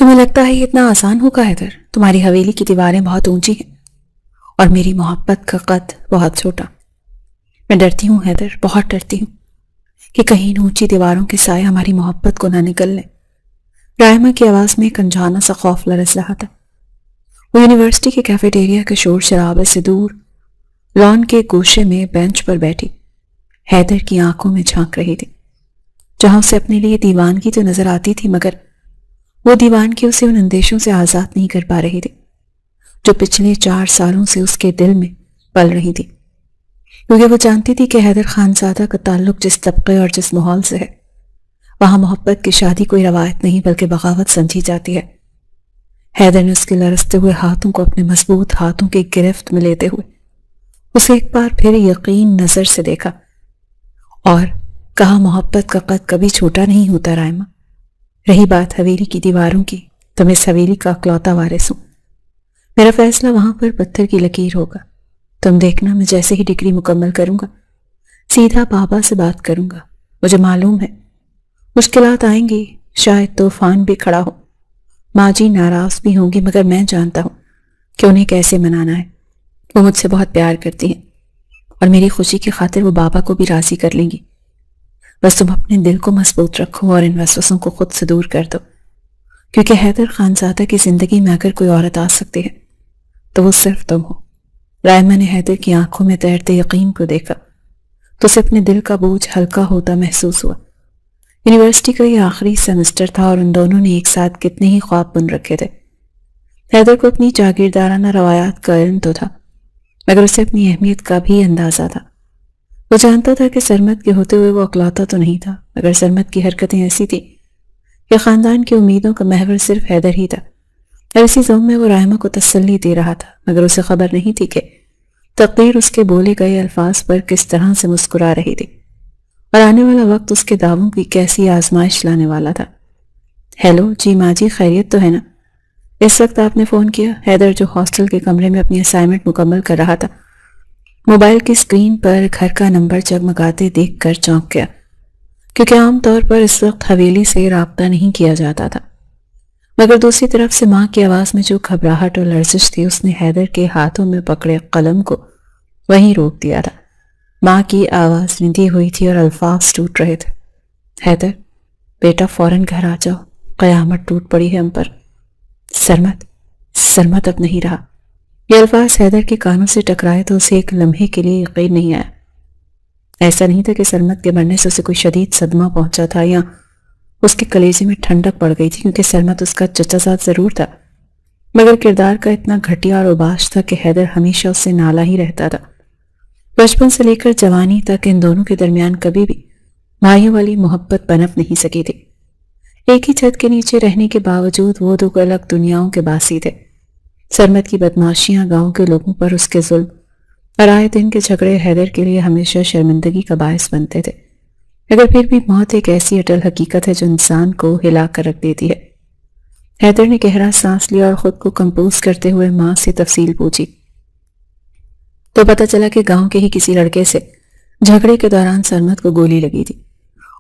تمہیں لگتا ہے یہ اتنا آسان ہوگا حیدر؟ تمہاری حویلی کی دیواریں بہت اونچی ہیں اور میری محبت کا قد بہت چھوٹا۔ میں ڈرتی ہوں حیدر، بہت ڈرتی ہوں کہ کہیں ان اونچی دیواروں کے سائے ہماری محبت کو نہ نکل لیں۔ رائمہ کی آواز میں ایک انجانا سا خوف لرز رہا تھا۔ وہ یونیورسٹی کے کیفیٹیریا کے شور شرابے سے دور لان کے گوشے میں بینچ پر بیٹھی حیدر کی آنکھوں میں جھانک رہی تھی، جہاں اسے اپنے لیے دیوانگی تو نظر آتی تھی، مگر وہ دیوانگی اسے ان اندیشوں سے آزاد نہیں کر پا رہی تھی جو پچھلے 4 سالوں سے اس کے دل میں پل رہی تھی، کیونکہ وہ جانتی تھی کہ حیدر خانزادہ کا تعلق جس طبقے اور جس ماحول سے ہے، وہاں محبت کی شادی کوئی روایت نہیں بلکہ بغاوت سمجھی جاتی ہے۔ حیدر نے اس کے لرزتے ہوئے ہاتھوں کو اپنے مضبوط ہاتھوں کی گرفت میں لیتے ہوئے اسے ایک بار پھر یقین نظر سے دیکھا اور کہا، محبت کا قد کبھی چھوٹا نہیں ہوتا رائمہ۔ رہی بات حویلی کی دیواروں کی، تو میں اس حویلی کا اکلوتا وارث ہوں۔ میرا فیصلہ وہاں پر پتھر کی لکیر ہوگا۔ تم دیکھنا، میں جیسے ہی ڈگری مکمل کروں گا سیدھا بابا سے بات کروں گا۔ مجھے معلوم ہے مشکلات آئیں گی، شاید طوفان بھی کھڑا ہو، ماں جی ناراض بھی ہوں گی، مگر میں جانتا ہوں کہ انہیں کیسے منانا ہے۔ وہ مجھ سے بہت پیار کرتی ہیں اور میری خوشی کی خاطر وہ بابا کو بھی راضی کر لیں گی۔ بس تم اپنے دل کو مضبوط رکھو اور ان وسوسوں کو خود سے دور کر دو، کیونکہ حیدر خانزادہ کی زندگی میں اگر کوئی عورت آ سکتی ہے تو وہ صرف تم ہو۔ رائمہ نے حیدر کی آنکھوں میں تیرتے یقین کو دیکھا تو اسے اپنے دل کا بوجھ ہلکا ہوتا محسوس ہوا۔ یونیورسٹی کا یہ آخری سیمسٹر تھا اور ان دونوں نے ایک ساتھ کتنے ہی خواب بن رکھے تھے۔ حیدر کو اپنی جاگیردارانہ روایات کا علم تو تھا، مگر اسے اپنی اہمیت کا بھی اندازہ تھا۔ وہ جانتا تھا کہ سرمد کے ہوتے ہوئے وہ اکلوتا تو نہیں تھا، مگر سرمد کی حرکتیں ایسی تھی کہ خاندان کی امیدوں کا محور صرف حیدر ہی تھا، اور اسی ضمن میں وہ رائمہ کو تسلی دے رہا تھا، مگر اسے خبر نہیں تھی کہ تقدیر اس کے بولے گئے الفاظ پر کس طرح سے مسکرا رہی تھی اور آنے والا وقت اس کے دعووں کی کیسی آزمائش لانے والا تھا۔ ہیلو جی ماں جی، خیریت تو ہے نا؟ اس وقت آپ نے فون کیا؟ حیدر جو ہاسٹل کے کمرے میں اپنی اسائنمنٹ مکمل کر رہا تھا، موبائل کی اسکرین پر گھر کا نمبر جگمگاتے دیکھ کر چونک گیا، کیونکہ عام طور پر اس وقت حویلی سے رابطہ نہیں کیا جاتا تھا، مگر دوسری طرف سے ماں کی آواز میں جو گھبراہٹ اور لرزش تھی، اس نے حیدر کے ہاتھوں میں پکڑے قلم کو وہیں روک دیا تھا۔ ماں کی آواز رندی ہوئی تھی اور الفاظ ٹوٹ رہے تھے۔ حیدر بیٹا فوراً گھر آ جاؤ، قیامت ٹوٹ پڑی ہے ہم پر۔ سرمد اب نہیں رہا۔ یہ الفاظ حیدر کے کانوں سے ٹکرائے تو اسے ایک لمحے کے لیے یقین نہیں آیا۔ ایسا نہیں تھا کہ سرمد کے مرنے سے اسے کوئی شدید صدمہ پہنچا تھا یا اس کے کلیجے میں ٹھنڈک پڑ گئی تھی، کیونکہ سرمد اس کا چچا زاد ضرور تھا، مگر کردار کا اتنا گھٹیا اور اوباش تھا کہ حیدر ہمیشہ اس سے نالا ہی رہتا تھا۔ بچپن سے لے کر جوانی تک ان دونوں کے درمیان کبھی بھی بھائیوں والی محبت پنپ نہیں سکی تھی۔ ایک ہی چھت کے نیچے رہنے کے باوجود وہ دو الگ دنیاؤں کے باسی تھے۔ سرمد کی بدماشیاں، گاؤں کے لوگوں پر اس کے ظلم اور آئے دن کے جھگڑے حیدر کے لیے ہمیشہ شرمندگی کا باعث بنتے تھے، مگر پھر بھی موت ایک ایسی اٹل حقیقت ہے جو انسان کو ہلا کر رکھ دیتی ہے۔ حیدر نے گہرا سانس لیا اور خود کو کمپوز کرتے ہوئے ماں سے تفصیل پوچھی تو پتہ چلا کہ گاؤں کے ہی کسی لڑکے سے جھگڑے کے دوران سرمد کو گولی لگی تھی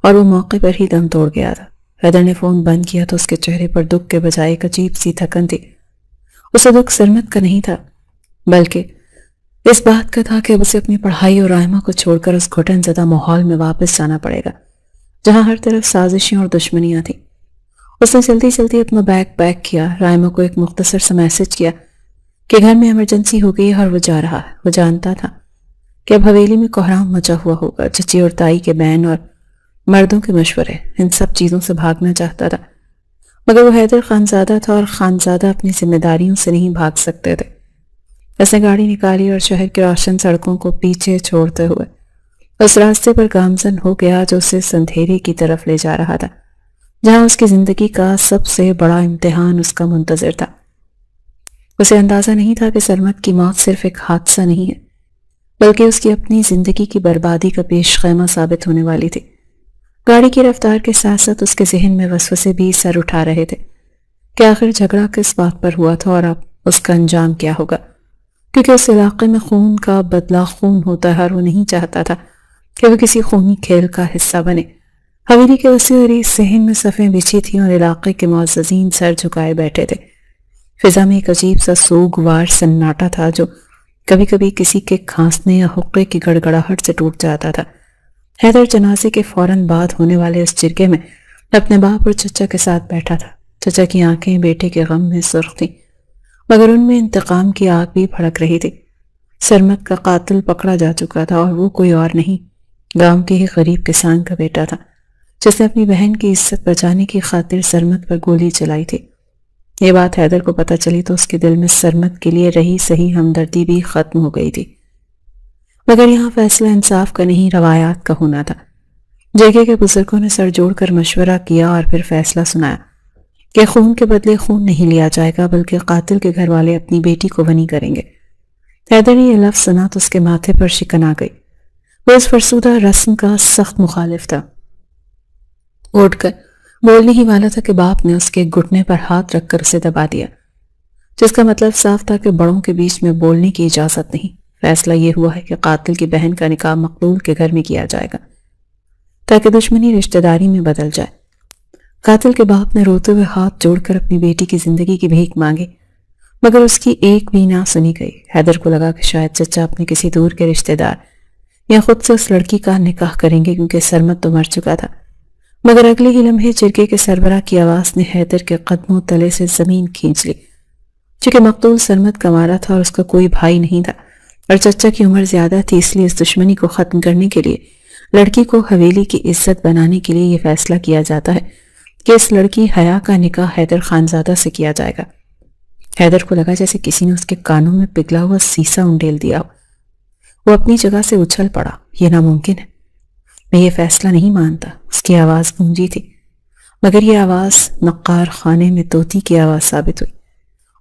اور وہ موقع پر ہی دم توڑ گیا تھا۔ حیدر نے فون بند کیا تو اس کے چہرے پر دکھ کے بجائے ایک عجیب سی تھکن تھی۔ اسے دکھ سرمد کا نہیں تھا، بلکہ اس بات کا تھا کہ اب اسے اپنی پڑھائی اور رائمہ کو چھوڑ کر اس گھٹن زدہ ماحول میں واپس جانا پڑے گا جہاں ہر طرف سازشیں اور دشمنیاں تھیں۔ اس نے جلدی جلدی اپنا بیگ پیک کیا، رائمہ کو ایک مختصر سا میسج کیا کہ گھر میں ایمرجنسی ہو گئی ہے اور وہ جا رہا ہے۔ وہ جانتا تھا کہ اب حویلی میں کوہرام مچا ہوا ہوگا، چچی اور تائی کے بین اور مردوں کے مشورے، ان سب چیزوں سے بھاگنا چاہتا تھا، مگر وہ حیدر خانزادہ تھا اور خانزادہ اپنی ذمہ داریوں سے نہیں بھاگ سکتے تھے۔ اس نے گاڑی نکالی اور شہر کی روشن سڑکوں کو پیچھے چھوڑتے ہوئے اس راستے پر گامزن ہو گیا جو اسے اندھیرے کی طرف لے جا رہا تھا، جہاں اس کی زندگی کا سب سے بڑا امتحان اس کا منتظر تھا۔ اسے اندازہ نہیں تھا کہ سرمد کی موت صرف ایک حادثہ نہیں ہے، بلکہ اس کی اپنی زندگی کی بربادی کا پیش خیمہ ثابت ہونے والی تھی۔ گاڑی کی رفتار کے ساتھ ساتھ اس کے ذہن میں وسوسے بھی سر اٹھا رہے تھے کہ آخر جھگڑا کس بات پر ہوا تھا اور اب اس کا انجام کیا ہوگا، کیونکہ اس علاقے میں خون کا بدلہ خون ہوتا ہے اور وہ نہیں چاہتا تھا کہ وہ کسی خونی کھیل کا حصہ بنے۔ حویلی کے وسیع و عریض صحن میں صفیں بچھی تھیں اور علاقے کے معززین سر جھکائے بیٹھے تھے۔ فضا میں ایک عجیب سا سوگوار سناٹا تھا جو کبھی کبھی کسی کے کھانسنے یا حقے کی گڑگڑاہٹ سے ٹوٹ جاتا تھا۔ حیدر جنازے کے فوراً بعد ہونے والے اس جرگے میں اپنے باپ اور چچا کے ساتھ بیٹھا تھا۔ چچا کی آنکھیں بیٹے کے غم میں سرخ تھیں، مگر ان میں انتقام کی آگ بھی بھڑک رہی تھی۔ سرمد کا قاتل پکڑا جا چکا تھا اور وہ کوئی اور نہیں، گاؤں کے ہی غریب کسان کا بیٹا تھا جس نے اپنی بہن کی عزت بچانے کی خاطر سرمد پر گولی چلائی تھی۔ یہ بات حیدر کو پتہ چلی تو اس کے دل میں سرمد کے لیے رہی صحیح ہمدردی بھی ختم ہو گئی تھی۔ مگر یہاں فیصلہ انصاف کا نہیں، روایات کا ہونا تھا۔ جرگے کے بزرگوں نے سر جوڑ کر مشورہ کیا اور پھر فیصلہ سنایا کہ خون کے بدلے خون نہیں لیا جائے گا، بلکہ قاتل کے گھر والے اپنی بیٹی کو بنی کریں گے۔ حیدر نے یہ لفظ سنا تو اس کے ماتھے پر شکن آ گئی۔ وہ اس فرسودہ رسم کا سخت مخالف تھا۔ اٹھ کر بولنے ہی والا تھا کہ باپ نے اس کے گھٹنے پر ہاتھ رکھ کر اسے دبا دیا، جس کا مطلب صاف تھا کہ بڑوں کے بیچ میں بولنے کی اجازت نہیں۔ فیصلہ یہ ہوا ہے کہ قاتل کی بہن کا نکاح مقتول کے گھر میں کیا جائے گا تاکہ دشمنی رشتہ داری میں بدل جائے۔ قاتل کے باپ نے روتے ہوئے ہاتھ جوڑ کر اپنی بیٹی کی زندگی کی بھیک مانگی، مگر اس کی ایک بھی نہ سنی گئی۔ حیدر کو لگا کہ شاید چچا اپنے کسی دور کے رشتہ دار یا خود سے اس لڑکی کا نکاح کریں گے، کیونکہ سرمد تو مر چکا تھا۔ مگر اگلے ہی لمحے جرگے کے سربراہ کی آواز نے حیدر کے قدموں تلے سے زمین کھینچ لی۔ چونکہ مقتول سرمد کا مارا تھا اور اس کا کوئی بھائی نہیں تھا اور چچا کی عمر زیادہ تھی، اس لیے اس دشمنی کو ختم کرنے کے لیے لڑکی کو حویلی کی عزت بنانے کے لیے یہ فیصلہ کیا جاتا ہے کہ اس لڑکی حیا کا نکاح حیدر خانزادہ سے کیا جائے گا۔ حیدر کو لگا جیسے کسی نے اس کے کانوں میں پگھلا ہوا سیسا انڈیل دیا ہو۔ وہ اپنی جگہ سے اچھل پڑا۔ یہ ناممکن ہے، میں یہ فیصلہ نہیں مانتا۔ اس کی آواز گونجی تھی، مگر یہ آواز نقار خانے میں طوطی کی آواز ثابت ہوئی۔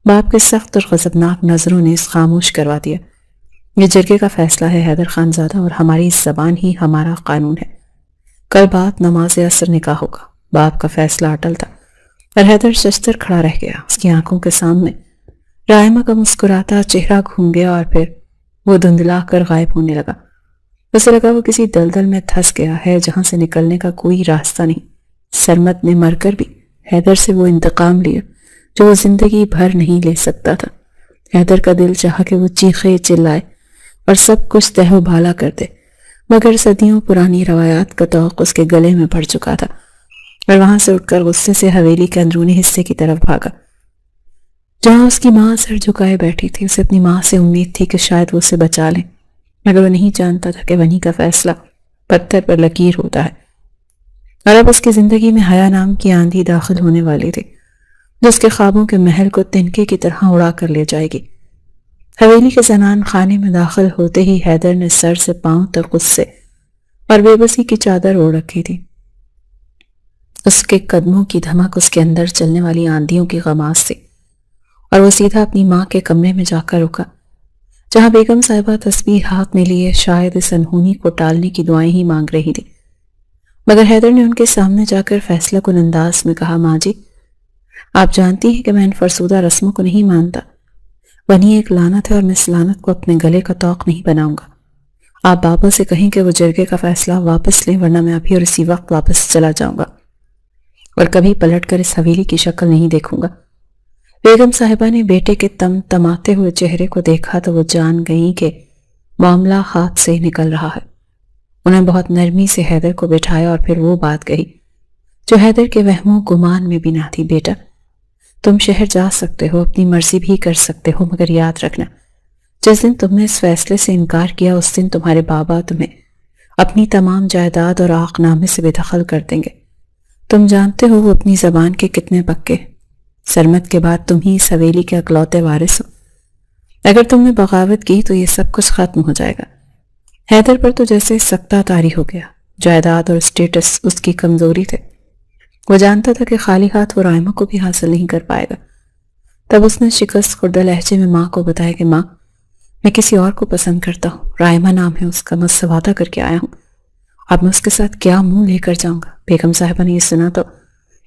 باپ کے سخت اور غضبناک نظروں نے اس خاموش کروا دیا۔ یہ جرگے کا فیصلہ ہے حیدر خانزادہ، اور ہماری زبان ہی ہمارا قانون ہے۔ کل بعد نماز عصر نکاح ہوگا۔ باپ کا فیصلہ اٹل تھا اور حیدر ششتر کھڑا رہ گیا۔ اس کی آنکھوں کے سامنے رائمہ کا مسکراتا چہرہ گھوم گیا اور پھر وہ دھندلا کر غائب ہونے لگا۔ اسے لگا وہ کسی دلدل میں دھس گیا ہے جہاں سے نکلنے کا کوئی راستہ نہیں۔ سرمد نے مر کر بھی حیدر سے وہ انتقام لیا جو وہ زندگی بھر نہیں لے سکتا تھا۔ حیدر کا دل چاہا کہ وہ چیخے چلائے اور سب کچھ تہ و بھالا کر دے، مگر صدیوں پرانی روایات کا توق اس کے گلے میں پڑ چکا تھا اور وہاں سے اٹھ کر غصے سے حویلی کے اندرونی حصے کی طرف بھاگا جہاں اس کی ماں سر جھکائے بیٹھی تھی۔ اسے اپنی ماں سے امید تھی کہ شاید وہ اسے بچا لیں، مگر وہ نہیں جانتا تھا کہ بنی کا فیصلہ پتھر پر لکیر ہوتا ہے، اور اب اس کی زندگی میں حیا نام کی آندھی داخل ہونے والی تھی جو اس کے خوابوں کے محل کو تنکے کی طرح اڑا کر لے جائے گی۔ حویلی کے زنان خانے میں داخل ہوتے ہی حیدر نے سر سے پاؤں تک غصے اور بے بسی کی چادر اوڑھ رکھی تھی۔ اس کے قدموں کی دھمک اس کے اندر چلنے والی آندھیوں کی غماز تھی، اور وہ سیدھا اپنی ماں کے کمرے میں جا کر رکا جہاں بیگم صاحبہ تسبیح ہاتھ میں لیے شاید اس انہونی کو ٹالنے کی دعائیں ہی مانگ رہی تھی۔ مگر حیدر نے ان کے سامنے جا کر فیصلہ کن انداز میں کہا، ماں جی، آپ جانتی ہیں کہ میں ان فرسودہ رسموں کو نہیں مانتا۔ بنی ایک لعنت ہے اور میں اس لعنت کو اپنے گلے کا طوق نہیں بناؤں گا۔ آپ بابا سے کہیں کہ وہ جرگے کا فیصلہ واپس لیں، ورنہ میں ابھی اور اسی وقت واپس چلا جاؤں گا اور کبھی پلٹ کر اس حویلی کی شکل نہیں دیکھوں گا۔ بیگم صاحبہ نے بیٹے کے تم تماتے ہوئے چہرے کو دیکھا تو وہ جان گئی کہ معاملہ ہاتھ سے نکل رہا ہے۔ انہیں بہت نرمی سے حیدر کو بٹھایا اور پھر وہ بات کہی جو حیدر کے وہموں گمان میں بھی نہ تھی۔ بیٹا، تم شہر جا سکتے ہو، اپنی مرضی بھی کر سکتے ہو، مگر یاد رکھنا جس دن تم نے اس فیصلے سے انکار کیا اس دن تمہارے بابا تمہیں اپنی تمام جائیداد اور عاق نامے سے بے دخل کر دیں گے۔ تم جانتے ہو وہ اپنی زبان کے کتنے پکے۔ سرمد کے بعد تم ہی اس حویلی کے اکلوتے وارث ہو۔ اگر تم نے بغاوت کی تو یہ سب کچھ ختم ہو جائے گا۔ حیدر پر تو جیسے سکتہ طاری ہو گیا۔ جائیداد اور اسٹیٹس اس کی کمزوری تھے۔ وہ جانتا تھا کہ خالی ہاتھ وہ رائمہ کو بھی حاصل نہیں کر پائے گا۔ تب اس نے شکست خوردہ لہجے میں ماں کو بتایا کہ ماں، میں کسی اور کو پسند کرتا ہوں، رائمہ نام ہے اس کا، مجھ سے وعدہ کر کے آیا ہوں۔ اب میں اس کے ساتھ کیا منہ لے کر جاؤں گا؟ بیگم صاحبہ نے یہ سنا تو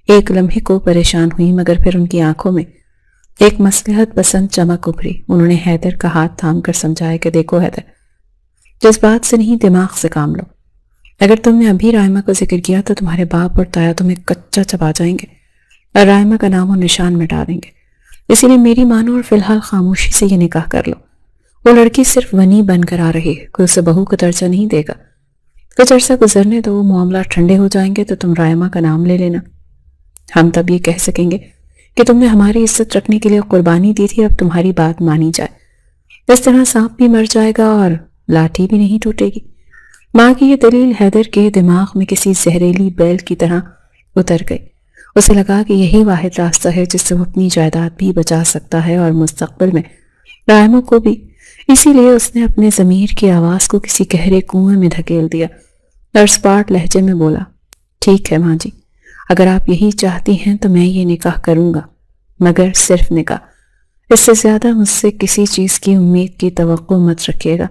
ایک لمحے کو پریشان ہوئی، مگر پھر ان کی آنکھوں میں ایک مصلحت پسند چمک ابھری۔ انہوں نے حیدر کا ہاتھ تھام کر سمجھایا کہ دیکھو حیدر، جس بات سے نہیں دماغ سے کام لو۔ اگر تم نے ابھی رائمہ کو ذکر کیا تو تمہارے باپ اور تایا تمہیں کچا چبا جائیں گے اور رائمہ کا نام و نشان مٹا دیں گے. اسی لیے میری مانو اور فی الحال خاموشی سے یہ نکاح کر لو. وہ لڑکی صرف ونی بن کر آ رہی ہے، کوئی اسے بہو کا درجہ نہیں دے گا. کچھ عرصہ گزرنے تو وہ معاملات ٹھنڈے ہو جائیں گے تو تم رائمہ کا نام لے لینا. ہم تب یہ کہہ سکیں گے کہ تم نے ہماری عزت رکھنے کے لیے قربانی دی تھی، اب تمہاری بات مانی جائے. اس طرح سانپ بھی مر جائے گا اور لاٹھی بھی نہیں ٹوٹے گی. ماں کی یہ دلیل حیدر کے دماغ میں کسی زہریلی بیل کی طرح اتر گئی. اسے لگا کہ یہی واحد راستہ ہے جس سے وہ اپنی جائیداد بھی بچا سکتا ہے اور مستقبل میں رائمہ کو بھی. اسی لیے اس نے اپنے ضمیر کی آواز کو کسی گہرے کنویں میں دھکیل دیا اور سپاٹ لہجے میں بولا، ٹھیک ہے ماں جی، اگر آپ یہی چاہتی ہیں تو میں یہ نکاح کروں گا، مگر صرف نکاح. اس سے زیادہ مجھ سے کسی چیز کی امید کی توقع مت رکھیے گا.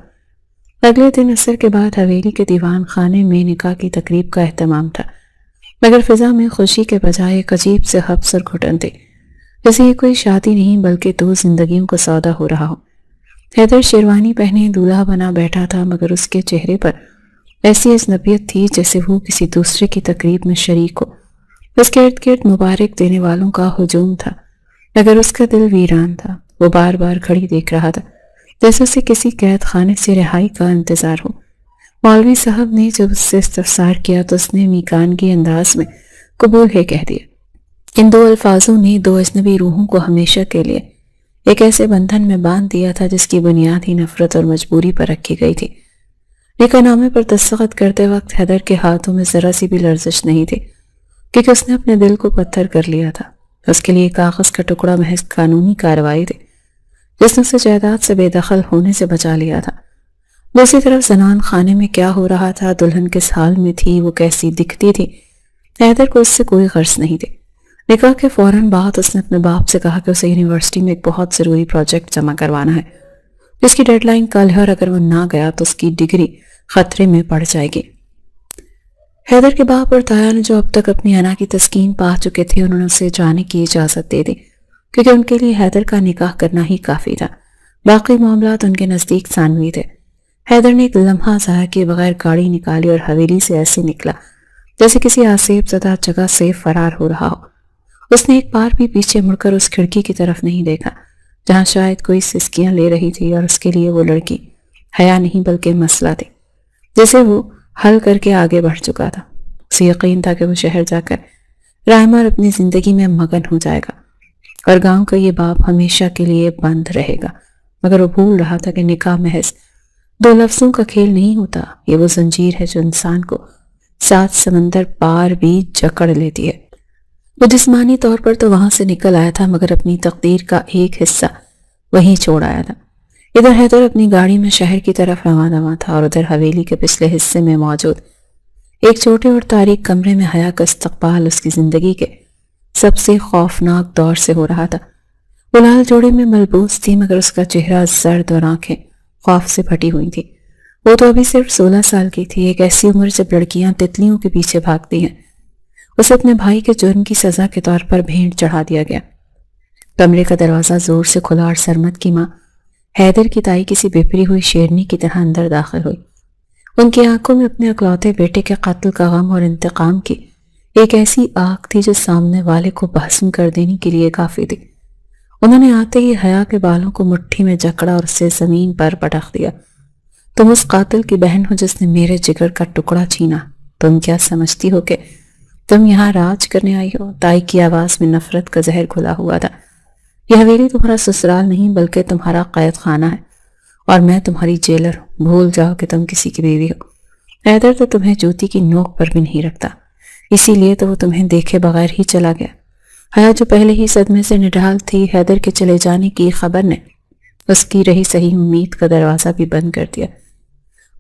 اگلے دن عصر کے بعد حویلی کے دیوان خانے میں نکاح کی تقریب کا اہتمام تھا، مگر فضا میں خوشی کے بجائے ایک عجیب سے حبس اور گھٹن تھی، جیسے یہ کوئی شادی نہیں بلکہ دو زندگیوں کا سودا ہو رہا ہو. حیدر شیروانی پہنے دولہا بنا بیٹھا تھا، مگر اس کے چہرے پر ایسی اجنبیت تھی جیسے وہ کسی دوسرے کی تقریب میں شریک ہو. اس کے ارد گرد مبارک دینے والوں کا ہجوم تھا، مگر اس کا دل ویران تھا. وہ بار بار گھڑی دیکھ رہا تھا جیسے اسے کسی قید خانے سے رہائی کا انتظار ہو. مولوی صاحب نے جب اس سے استفسار کیا تو اس نے میکانگی انداز میں قبول ہے کہہ دیا. ان دو الفاظوں نے دو اجنبی روحوں کو ہمیشہ کے لیے ایک ایسے بندھن میں باندھ دیا تھا جس کی بنیاد ہی نفرت اور مجبوری پر رکھی گئی تھی. نکاح نامے پر دستخط کرتے وقت حیدر کے ہاتھوں میں ذرا سی بھی لرزش نہیں تھی، کیونکہ اس نے اپنے دل کو پتھر کر لیا تھا. اس کے لیے کاغذ کا ٹکڑا محض قانونی کارروائی تھی جس نے اسے جائیداد سے بے دخل ہونے سے بچا لیا تھا. دوسری طرف زنان خانے میں کیا ہو رہا تھا، دلہن کس حال میں تھی، وہ کیسی دکھتی تھی، حیدر کو اس سے کوئی غرض نہیں تھی. نکاح کے فوراً بعد اس نے اپنے باپ سے کہا کہ اسے یونیورسٹی میں ایک بہت ضروری پروجیکٹ جمع کروانا ہے جس کی ڈیڈ لائن کل ہے، اور اگر وہ نہ گیا تو اس کی ڈگری خطرے میں پڑ جائے گی. حیدر کے باپ اور تایا نے جو اب تک اپنی انا کی تسکین پا چکے تھے انہوں نے اسے جانے کی اجازت دے دی، کیونکہ ان کے لیے حیدر کا نکاح کرنا ہی کافی تھا. باقی معاملات ان کے نزدیک ثانوی تھے. حیدر نے ایک لمحہ ضائع کیے بغیر گاڑی نکالی اور حویلی سے ایسے نکلا جیسے کسی آسیب زدہ جگہ سے فرار ہو رہا ہو. اس نے ایک بار بھی پیچھے مڑ کر اس کھڑکی کی طرف نہیں دیکھا جہاں شاید کوئی سسکیاں لے رہی تھی، اور اس کے لیے وہ لڑکی حیا نہیں بلکہ مسئلہ تھی جسے وہ حل کر کے آگے بڑھ چکا تھا. اسے یقین تھا کہ وہ شہر جا کر رائمہ اور اپنی زندگی میں مگن ہو جائے گا اور گاؤں کا یہ باب ہمیشہ کے لیے بند رہے گا. مگر وہ بھول رہا تھا کہ نکاح محض دو لفظوں کا کھیل نہیں ہوتا، یہ وہ زنجیر ہے جو انسان کو 7 سمندر پار بھی جکڑ لیتی ہے. وہ جسمانی طور پر تو وہاں سے نکل آیا تھا، مگر اپنی تقدیر کا ایک حصہ وہیں چھوڑ آیا تھا. ادھر حیدر اپنی گاڑی میں شہر کی طرف رواں تھا اور ادھر حویلی کے پچھلے حصے میں موجود ایک چھوٹے اور تاریک کمرے میں حیا کا استقبال اس کی زندگی کے سب سے خوفناک دور سے ہو رہا تھا. وہ لال جوڑے میں ملبوس تھی، مگر اس کا چہرہ زرد اور آنکھیں خوف سے پھٹی ہوئی تھی. وہ تو ابھی صرف 16 سال کی تھی، ایک ایسی عمر جب لڑکیاں تتلیوں کے پیچھے بھاگتی ہیں. اسے اپنے بھائی کے جرم کی سزا کے طور پر بھینٹ چڑھا دیا گیا. کمرے کا دروازہ زور سے کھلا اور سرمد کی ماں حیدر کی تائی کسی بپری ہوئی شیرنی کی طرح اندر داخل ہوئی. ان کی آنکھوں میں اپنے اکلوتے بیٹے کے قتل کا غم اور انتقام کی ایک ایسی آگ تھی جو سامنے والے کو بھسم کر دینے کے لیے کافی تھی. انہوں نے آتے ہی حیا کے بالوں کو مٹھی میں جکڑا اور اسے زمین پر پٹخ دیا. تم اس قاتل کی بہن ہو جس نے میرے جگر کا ٹکڑا چھینا. تم کیا سمجھتی ہو کہ تم یہاں راج کرنے آئی ہو؟ تائی کی آواز میں نفرت کا زہر کھلا ہوا تھا. یہ حویلی تمہارا سسرال نہیں بلکہ تمہارا قید خانہ ہے، اور میں تمہاری جیلر ہوں. بھول جاؤ کہ تم کسی کی بیوی ہو. حیدر تو تمہیں جوتی کی نوک پر بھی نہیں رکھتا، اسی لیے تو وہ تمہیں دیکھے بغیر ہی چلا گیا. حیا جو پہلے ہی صدمے سے نڈھال تھی، حیدر کے چلے جانے کی خبر نے اس کی رہی صحیح امید کا دروازہ بھی بند کر دیا.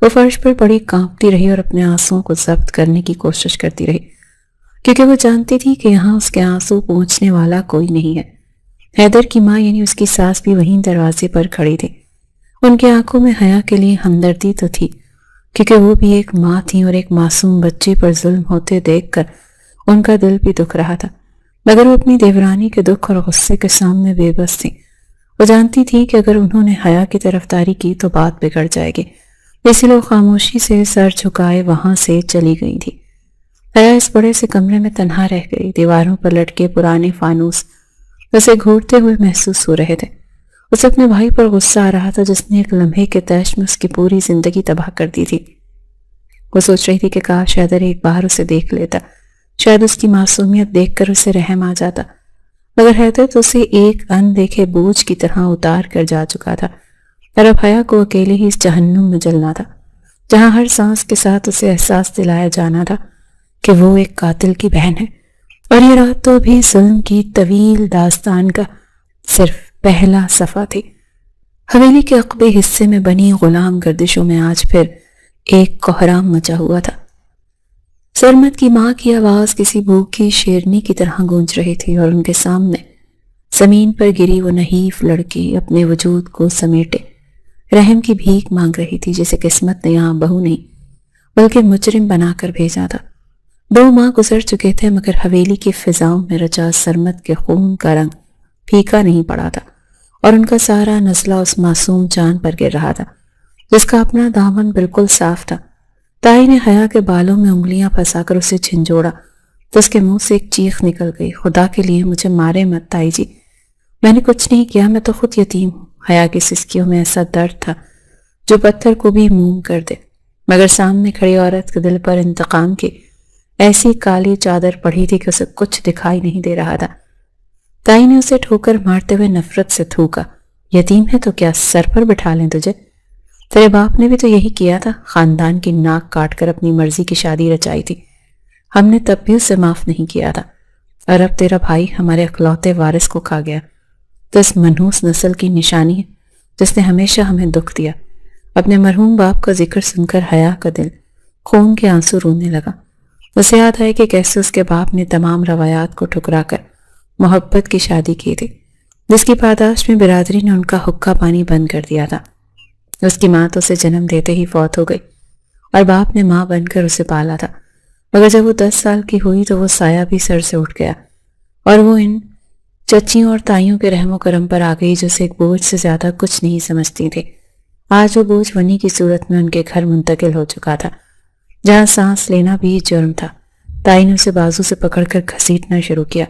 وہ فرش پر پڑی کانپتی رہی اور اپنے آنسوؤں کو ضبط کرنے کی کوشش کرتی رہی، کیونکہ وہ جانتی تھی کہ یہاں اس کے آنسو پہنچنے والا کوئی نہیں ہے. حیدر کی ماں یعنی اس کی ساس بھی وہیں دروازے پر کھڑی تھی. ان کی آنکھوں میں حیا کے لیے ہمدردی تو تھی، کیونکہ وہ بھی ایک ماں تھی اور ایک معصوم بچے پر ظلم ہوتے دیکھ کر ان کا دل بھی دکھ رہا تھا. مگر وہ اپنی دیورانی کے دکھ اور غصے کے سامنے بے بس تھی. وہ جانتی تھی کہ اگر انہوں نے حیا کی طرفداری کی تو بات بگڑ جائے گی، اسی لیے خاموشی سے سر جھکائے وہاں سے چلی گئی تھی۔ حیا اس بڑے سے کمرے میں تنہا رہ گئی۔ دیواروں پر لٹکے پرانے فانوس اسے گھورتے ہوئے محسوس ہو رہے تھے۔ اسے اپنے بھائی پر غصہ آ رہا تھا جس نے ایک لمحے کے تیش میں اس کی پوری زندگی تباہ کر دی تھی۔ وہ سوچ رہی تھی کہ کاش حیدر ایک بار اسے دیکھ لیتا، شاید اس کی معصومیت دیکھ کر اسے رحم آ جاتا، مگر حیدر تو اسے ایک اندیکھے بوجھ کی طرح اتار کر جا چکا تھا، اور اب حیا کو اکیلے ہی اس جہنم میں جلنا تھا جہاں ہر سانس کے ساتھ اسے احساس دلایا جانا تھا کہ وہ ایک قاتل کی بہن ہے، اور یہ رات تو بھی ظلم کی طویل داستان کا صرف پہلا صفحہ تھی۔ حویلی کے عقبے حصے میں بنی غلام گردشوں میں آج پھر ایک کوہرام مچا ہوا تھا۔ سرمد کی ماں کی آواز کسی بھوکی شیرنی کی طرح گونج رہی تھی، اور ان کے سامنے زمین پر گری وہ نحیف لڑکی اپنے وجود کو سمیٹے رحم کی بھیک مانگ رہی تھی، جسے قسمت نے یہاں بہو نہیں بلکہ مجرم بنا کر بھیجا تھا۔ 2 ماہ گزر چکے تھے مگر حویلی کی فضاؤں میں رچا سرمد کے خون کا رنگ پھیکا نہیں پڑا تھا، اور ان کا سارا نزلہ اس معصوم جان پر گر رہا تھا جس کا اپنا دامن بالکل صاف تھا۔ تائی نے حیا کے بالوں میں انگلیاں پھنسا کر اسے جھنجھوڑا تو اس کے منہ سے ایک چیخ نکل گئی، خدا کے لیے مجھے مارے مت تائی جی، میں نے کچھ نہیں کیا، میں تو خود یتیم ہوں۔ حیا کی سسکیوں میں ایسا درد تھا جو پتھر کو بھی موم کر دے، مگر سامنے کھڑی عورت کے دل پر انتقام کی ایسی کالی چادر پڑھی تھی کہ اسے کچھ دکھائی نہیں دے رہا تھا۔ تائی نے اسے ٹھوکر مارتے ہوئے نفرت سے تھوکا، یتیم ہے تو کیا سر پر بٹھا لیں تجھے؟ تیرے باپ نے بھی تو یہی کیا تھا، خاندان کی ناک کاٹ کر اپنی مرضی کی شادی رچائی تھی، ہم نے تب بھی اسے معاف نہیں کیا تھا، اور اب تیرا بھائی ہمارے اکلوتے وارث کو کھا گیا تو اس منحوس نسل کی نشانی ہے جس نے ہمیشہ ہمیں دکھ دیا۔ اپنے مرحوم باپ کا ذکر سن کر حیا کا دل خون کے آنسو رونے لگا۔ اسے یاد آئے کہ کیسے اس کے باپ نے تمام روایات کو ٹھکرا کر محبت کی شادی کی تھی، جس کی پاداش میں برادری نے ان کا حقہ پانی بند کر دیا تھا۔ اس کی ماں تو اسے جنم دیتے ہی فوت ہو گئی، اور باپ نے ماں بن کر اسے پالا تھا، مگر جب وہ 10 سال کی ہوئی تو وہ سایہ بھی سر سے اٹھ گیا، اور وہ ان چچیوں اور تائیوں کے رحم و کرم پر آ گئی جو اسے ایک بوجھ سے زیادہ کچھ نہیں سمجھتی تھی۔ آج وہ بوجھ ونی کی صورت میں ان کے گھر منتقل ہو چکا تھا، جہاں سانس لینا بھی جرم تھا۔ تائی نے اسے بازو سے پکڑ کر گھسیٹنا شروع کیا۔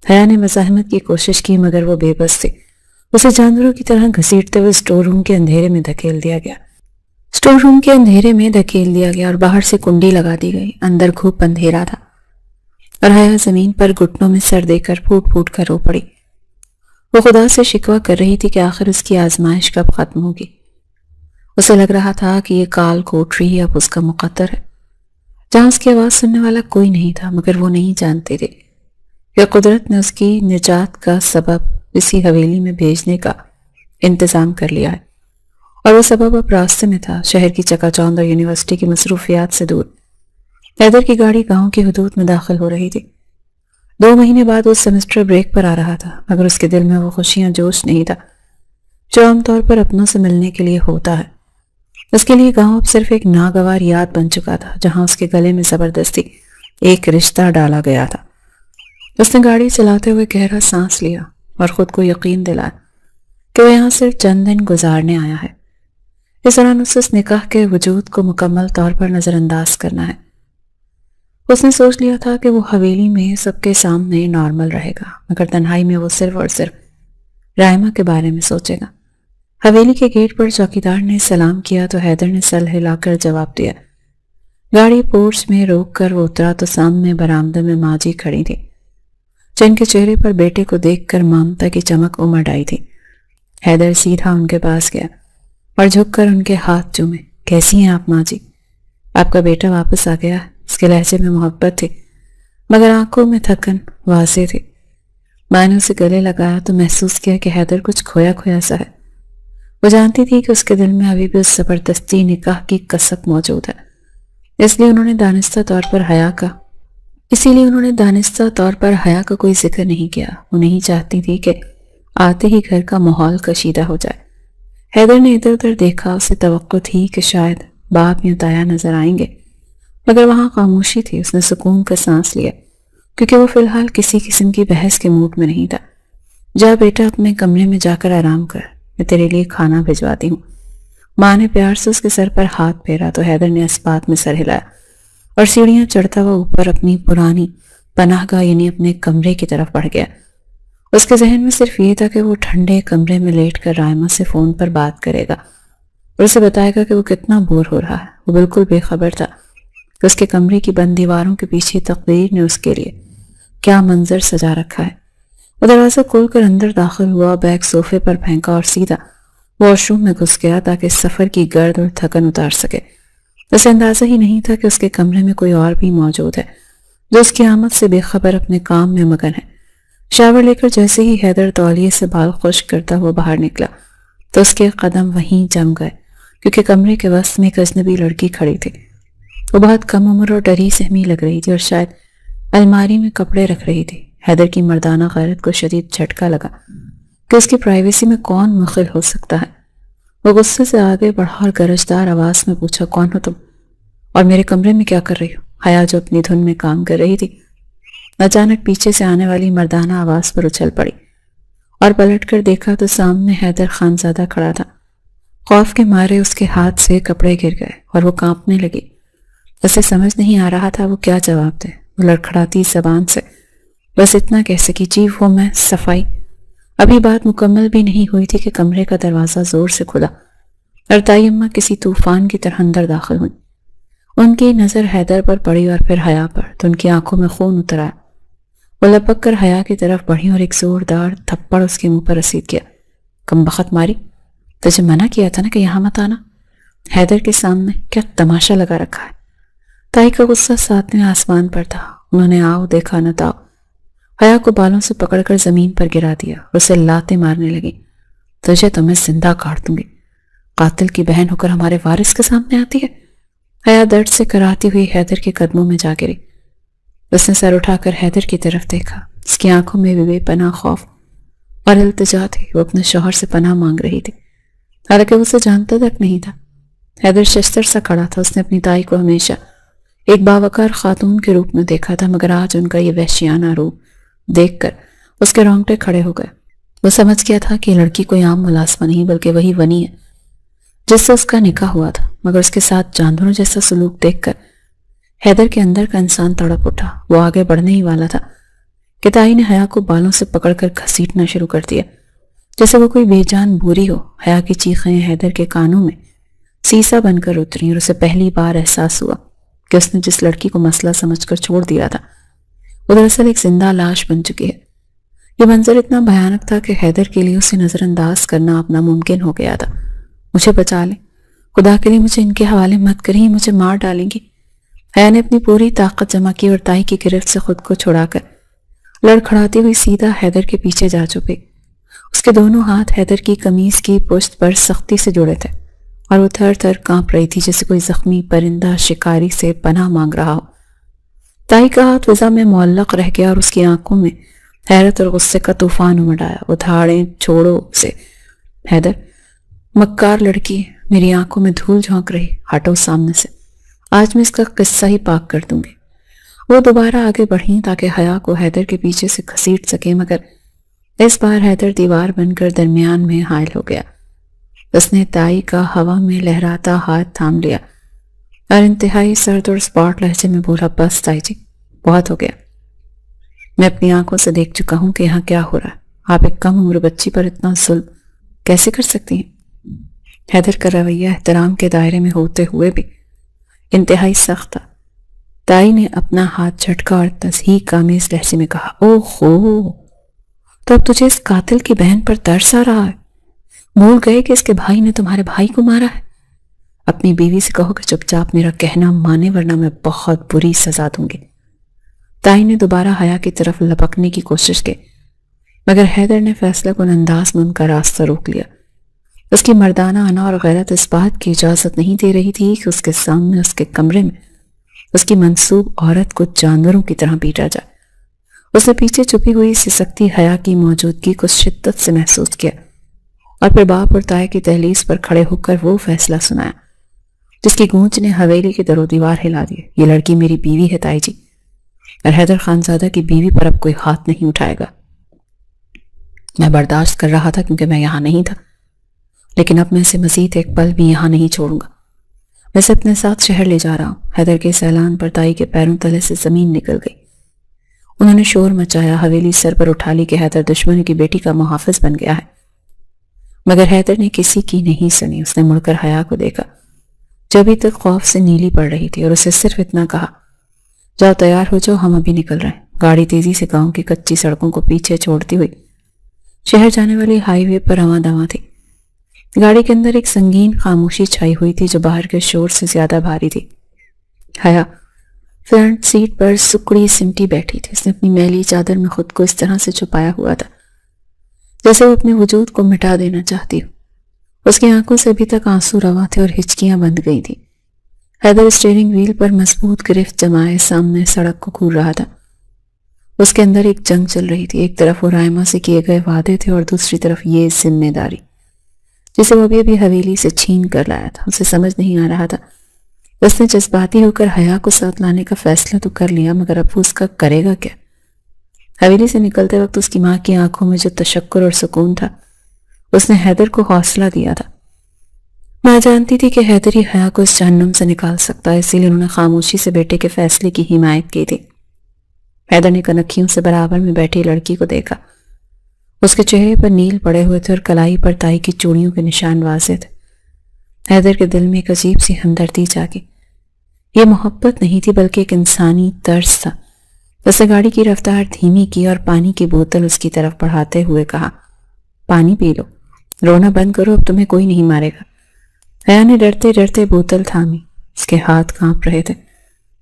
حیا نے مزاحمت کی کوشش کی مگر وہ بے بس تھی۔ اسے جانوروں کی طرح گھسیٹتے ہوئے اسٹور روم کے اندھیرے میں دھکیل دیا گیا اور باہر سے کنڈی لگا دی گئی۔ اندر گھوپ اندھیرا تھا، اور حیا زمین پر گھٹنوں میں سر دے کر پھوٹ پھوٹ کر رو پڑی۔ وہ خدا سے شکوہ کر رہی تھی کہ آخر اس کی آزمائش کب ختم ہوگی۔ اسے لگ رہا تھا کہ یہ کال کوٹری اب اس کا مقدر ہے، جہاں اس کی آواز سننے والا کوئی نہیں تھا، مگر وہ نہیں جانتے تھے کہ قدرت نے اس کی نجات کا سبب اسی حویلی میں بھیجنے کا انتظام کر لیا ہے، اور وہ سبب اب راستے میں تھا، شہر کی چکا چوند اور یونیورسٹی کی مصروفیات سے دور۔ حیدر کی گاڑی گاؤں کی حدود میں داخل ہو رہی تھی۔ 2 مہینے بعد وہ سیمسٹر بریک پر آ رہا تھا، مگر اس کے دل میں وہ خوشیاں جوش نہیں تھا جو عام طور پر اپنوں سے ملنے کے لیے ہوتا ہے۔ اس کے لیے گاؤں اب صرف ایک ناگوار یاد بن چکا تھا، جہاں اس کے گلے میں زبردستی ایک رشتہ ڈالا گیا تھا۔ اس نے گاڑی چلاتے ہوئے گہرا سانس لیا اور خود کو یقین دلایا کہ وہ یہاں صرف چند دن گزارنے آیا ہے۔ اس دوران اسے اس نکاح کے وجود کو مکمل طور پر نظر انداز کرنا ہے۔ اس نے سوچ لیا تھا کہ وہ حویلی میں سب کے سامنے نارمل رہے گا، مگر تنہائی میں وہ صرف اور صرف رائمہ کے بارے میں سوچے گا۔ حویلی کے گیٹ پر چوکیدار نے سلام کیا تو حیدر نے سر ہلا کر جواب دیا۔ گاڑی پورچ میں روک کر وہ اترا تو سامنے برآمدے میں ماں جی کھڑی تھی، جن کے چہرے پر بیٹے کو دیکھ کر ممتا کی چمک امڑ آئی تھی۔ حیدر سیدھا ان کے پاس گیا اور جھک کر ان کے ہاتھ چومے۔ کیسی ہیں آپ ماں جی؟ آپ کا بیٹا واپس آ گیا؟ اس کے لہجے میں محبت تھی مگر آنکھوں میں تھکن واضح تھی۔ ماں نے اسے گلے لگایا تو محسوس کیا کہ حیدر کچھ کھویا کھویا سا ہے۔ وہ جانتی تھی کہ اس کے دل میں ابھی بھی اس زبردستی نکاح کی کسک موجود ہے، اس لیے انہوں نے دانستہ طور پر حیا کا کوئی ذکر نہیں کیا۔ وہ نہیں چاہتی تھی کہ آتے ہی گھر کا ماحول کشیدہ ہو جائے۔ حیدر نے ادھر ادھر دیکھا، اسے توقع تھی کہ شاید باپ یا تایا نظر آئیں گے، مگر وہاں خاموشی تھی۔ اس نے سکون کا سانس لیا کیونکہ وہ فی الحال کسی قسم کی بحث کے موڈ میں نہیں تھا۔ جا بیٹا اپنے کمرے میں جا کر آرام کر، میں تیرے لیے کھانا بھجواتی ہوں۔ ماں نے پیار سے اس کے سر پر ہاتھ پھیرا تو حیدر نے اس بات میں سر ہلایا اور سیڑھیاں چڑھتا ہوا اوپر اپنی پرانی پناہ گاہ یعنی اپنے کمرے کی طرف بڑھ گیا۔ اس کے ذہن میں صرف یہ تھا کہ وہ ٹھنڈے کمرے میں لیٹ کر رائمہ سے فون پر بات کرے گا اور اسے بتائے گا کہ وہ کتنا بور ہو رہا ہے۔ وہ بالکل بے خبر تھا کہ اس کے کمرے کی بند دیواروں کے پیچھے تقدیر نے اس کے لیے کیا منظر سجا رکھا ہے۔ وہ دروازہ کھول کر اندر داخل ہوا، بیگ صوفے پر پھینکا اور سیدھا واش روم میں گھس گیا تاکہ سفر کی گرد اور تھکن اتار سکے۔ اسے اندازہ ہی نہیں تھا کہ اس کے کمرے میں کوئی اور بھی موجود ہے جو اس کی آمد سے بے خبر اپنے کام میں مگن ہے۔ شاور لے کر جیسے ہی حیدر تولیے سے بال خشک کرتا ہوا باہر نکلا تو اس کے قدم وہیں جم گئے، کیونکہ کمرے کے وسط میں ایک اجنبی لڑکی کھڑی تھی۔ وہ بہت کم عمر اور ڈری سہمی لگ رہی تھی اور شاید الماری میں کپڑے رکھ رہی تھی۔ حیدر کی مردانہ غیرت کو شدید جھٹکا لگا کہ اس کی پرائیویسی میں کون مخل ہو سکتا ہے۔ وہ غصے سے آگے بڑھا اور گرجدار آواز میں پوچھا، کون ہو تم اور میرے کمرے میں کیا کر رہی ہو؟ حیا جو اپنی دھن میں کام کر رہی تھی اچانک پیچھے سے آنے والی مردانہ آواز پر اچھل پڑی اور پلٹ کر دیکھا تو سامنے حیدر خانزادہ کھڑا تھا۔ خوف کے مارے اس کے ہاتھ سے کپڑے گر گئے اور وہ کانپنے لگی۔ اسے سمجھ نہیں آ رہا تھا وہ کیا جواب دے۔ وہ لڑکھڑاتی زبان سے بس اتنا کہہ سکی، جی وہ میں صفائی۔ ابھی بات مکمل بھی نہیں ہوئی تھی کہ کمرے کا دروازہ زور سے کھلا اور تائی اماں کسی طوفان کی طرح اندر داخل ہوئی۔ ان کی نظر حیدر پر پڑی اور پھر حیا پر تو ان کی آنکھوں میں خون اتر آیا۔ وہ لپک کر حیا کی طرف بڑھی اور ایک زوردار تھپڑ اس کے منہ پر رسید کیا۔ کم بخت ماری، تجھے منع کیا تھا نا کہ یہاں مت آنا۔ حیدر کے سامنے کیا تماشا لگا رکھا ہے۔ تائی کا غصہ ساتویں آسمان پر تھا۔ انہوں نے آؤ دیکھا نہ تاؤ حیا کو بالوں سے پکڑ کر زمین پر گرا دیا اور اسے لاتیں مارنے لگی۔ تجھے تو میں زندہ کاٹ دوں گی، قاتل کی بہن ہو کر ہمارے وارث کے سامنے آتی ہے۔ حیا درد سے کراتی ہوئی حیدر کے قدموں میں جا گری۔ اس نے سر اٹھا کر حیدر کی طرف دیکھا۔ اس کی آنکھوں میں بھی بے پناہ خوف اور التجا تھی۔ وہ اپنے شوہر سے پناہ مانگ رہی تھی، حالانکہ وہ اسے جانتا تک نہیں تھا۔ حیدر ششتر سا کھڑا تھا۔ اس نے اپنی تائی کو ہمیشہ ایک باوقار خاتون کے روپ میں دیکھا تھا، مگر آج ان کا یہ وحشیانہ روپ دیکھ کر اس کے رونگٹے کھڑے ہو گئے۔ وہ سمجھ گیا تھا کہ یہ لڑکی کوئی عام ملازمہ نہیں بلکہ وہی ونی ہے جس سے اس کا نکاح ہوا تھا، مگر اس کے ساتھ جانوروں جیسا سلوک دیکھ کر حیدر کے اندر کا انسان تڑپ اٹھا۔ وہ آگے بڑھنے ہی والا تھا کہ تائی نے حیا کو بالوں سے پکڑ کر گھسیٹنا شروع کر دیا جیسے وہ کوئی بے جان بوری ہو۔ حیا کی چیخیں حیدر کے کانوں میں سیسا بن کر اتری اور اسے پہلی بار احساس ہوا کہ اس نے جس لڑکی کو مسئلہ سمجھ کر چھوڑ دیا تھا وہ دراصل ایک زندہ لاش بن چکی ہے۔ یہ منظر اتنا بھیانک تھا کہ حیدر کے لیے اسے نظر انداز کرنا اپنا ممکن ہو گیا تھا۔ مجھے بچا لیں، خدا کے لیے مجھے ان کے حوالے مت کریں، مجھے مار ڈالیں گی۔ حیا نے اپنی پوری طاقت جمع کی اور تائی کی گرفت سے خود کو چھڑا کر لڑکھڑاتی ہوئی سیدھا حیدر کے پیچھے جا چھپی۔ اس کے دونوں ہاتھ حیدر کی قمیض کی پشت پر سختی سے جڑے تھے اور وہ تھر تھر کانپ رہی تھی جیسے کوئی زخمی پرندہ شکاری سے پناہ مانگ رہا ہو۔ تائی کا ہاتھ فضا میں معلق رہ گیا اور اس کی آنکھوں میں حیرت اور غصے کا طوفان امڑ آیا۔ وہ دھاڑیں چھوڑو اسے حیدر، مکار لڑکی میری آنکھوں میں دھول جھونک رہی، ہٹو سامنے سے، آج میں اس کا قصہ ہی پاک کر دوں گی۔ وہ دوبارہ آگے بڑھیں تاکہ حیا کو حیدر کے پیچھے سے گھسیٹ سکے، مگر اس بار حیدر دیوار بن کر درمیان میں حائل ہو گیا۔ اس نے تائی کا ہوا میں لہراتا ہاتھ تھام لیا اور انتہائی سرد اور اسپاٹ لہجے میں بولا، بس تائی جی بہت ہو گیا، میں اپنی آنکھوں سے دیکھ چکا ہوں کہ یہاں کیا ہو رہا ہے۔ آپ ایک کم عمر بچی پر اتنا ظلم کیسے کر سکتی ہیں؟ حیدر کا رویہ احترام کے دائرے میں ہوتے ہوئے بھی انتہائی سخت تھا۔ تائی نے اپنا ہاتھ جھٹکا اور تصحیح آمیز لہجے میں کہا، اوہ ہو، تو اب تجھے اس قاتل کی بہن پر ترس آ رہا ہے؟ بھول گئے کہ اس کے بھائی نے تمہارے بھائی کو مارا ہے؟ اپنی بیوی سے کہو کہ چپ چاپ میرا کہنا مانے ورنہ میں بہت بری سزا دوں گی۔ تائی نے دوبارہ حیا کی طرف لپکنے کی کوشش کی، مگر حیدر نے فیصلہ کن انداز میں ان کا راستہ روک لیا۔ اس کی مردانہ انا اور غیرت اس بات کی اجازت نہیں دے رہی تھی کہ اس کے سامنے اس کے کمرے میں اس کی منسوب عورت کو جانوروں کی طرح پیٹا جائے۔ اس نے پیچھے چھپی ہوئی سسکتی حیا کی موجودگی کو شدت سے محسوس کیا اور پھر باپ اور تائی کی دہلیز پر کھڑے ہو کر وہ فیصلہ سنایا جس کی گونج نے حویلی کے در و دیوار ہلا دیے۔ یہ لڑکی میری بیوی ہے تائی جی، اور حیدر خانزادہ کی بیوی پر اب کوئی ہاتھ نہیں اٹھائے گا۔ میں برداشت کر رہا تھا کیونکہ میں یہاں نہیں تھا، لیکن اب میں اسے مزید ایک پل بھی یہاں نہیں چھوڑوں گا. میں اسے اپنے ساتھ شہر لے جا رہا ہوں. حیدر کے اس اعلان پر تائی کے پیروں تلے سے زمین نکل گئی. انہوں نے شور مچایا، حویلی سر پر اٹھا لی کہ حیدر دشمن کی بیٹی کا محافظ بن گیا ہے. مگر حیدر نے کسی کی نہیں سنی. اس نے مڑ کر حیا کو دیکھا جو ابھی تک خوف سے نیلی پڑ رہی تھی، اور اسے صرف اتنا کہا، جاؤ تیار ہو جاؤ، ہم ابھی نکل رہے ہیں. گاڑی تیزی سے گاؤں کی کچی سڑکوں کو پیچھے چھوڑتی ہوئی شہر جانے والی ہائی وے پر رواں دواں تھی. گاڑی کے اندر ایک سنگین خاموشی چھائی ہوئی تھی جو باہر کے شور سے زیادہ بھاری تھی. حیا فرنٹ سیٹ پر سکڑی سمٹی بیٹھی تھی. اس نے اپنی میلی چادر میں خود کو اس طرح سے چھپایا ہوا تھا جیسے وہ اپنے وجود کو مٹا دینا چاہتی ہو. اس کی آنکھوں سے ابھی تک آنسو روا تھے اور ہچکیاں بند گئی تھی. حیدر اسٹیئرنگ وہیل پر مضبوط گرفت جمائے سامنے سڑک کو گھور رہا تھا. اس کے اندر ایک جنگ چل رہی تھی. ایک طرف وہ رائما سے کیے گئے وعدے تھے اور دوسری طرف یہ ذمہ داری جسے وہ ابھی حویلی سے چھین کر لایا تھا. اسے سمجھ نہیں آ رہا تھا. اس نے جذباتی ہو کر حیا کو ساتھ لانے کا فیصلہ تو کر لیا، مگر اب وہ اس کا کرے گا کیا؟ حویلی سے نکلتے وقت اس کی ماں کی آنکھوں میں جو تشکر اور سکون تھا، اس نے حیدر کو حوصلہ دیا تھا. ماں جانتی تھی کہ حیدر ہی حیا کو اس جہنم سے نکال سکتا ہے، اسی لیے انہوں نے خاموشی سے بیٹے کے فیصلے کی حمایت کی تھی. حیدر نے کنکھیوں سے برابر میں بیٹھی لڑکی کو دیکھا. اس کے چہرے پر نیل پڑے ہوئے تھے اور کلائی پر تائی کی چوڑیوں کے نشان واضح تھے. حیدر کے دل میں ایک عجیب سی ہمدردی جاگی. یہ محبت نہیں تھی بلکہ ایک انسانی طرز تھا. اس نے گاڑی کی رفتار دھیمی کی اور پانی کی بوتل اس کی طرف بڑھاتے ہوئے کہا، پانی پی لو، رونا بند کرو، اب تمہیں کوئی نہیں مارے گا. حیا نے ڈرتے ڈرتے بوتل تھامی. اس کے ہاتھ کانپ رہے تھے.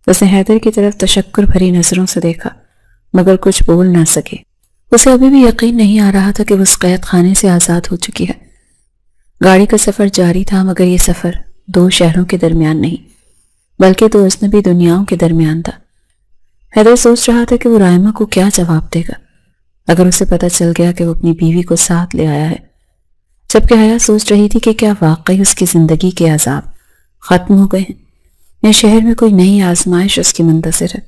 اس نے حیدر کی طرف تشکر بھری نظروں سے دیکھا مگر کچھ بول نہ سکے. اسے ابھی بھی یقین نہیں آ رہا تھا کہ وہ اس قید خانے سے آزاد ہو چکی ہے. گاڑی کا سفر جاری تھا، مگر یہ سفر دو شہروں کے درمیان نہیں بلکہ دو اجنبی دنیاؤں کے درمیان تھا. حیدر سوچ رہا تھا کہ وہ رائما کو کیا جواب دے گا اگر اسے پتہ چل گیا کہ وہ اپنی بیوی کو ساتھ لے آیا ہے، جبکہ حیا سوچ رہی تھی کہ کیا واقعی اس کی زندگی کے عذاب ختم ہو گئے ہیں یا شہر میں کوئی نئی آزمائش اس کی منتظر ہے.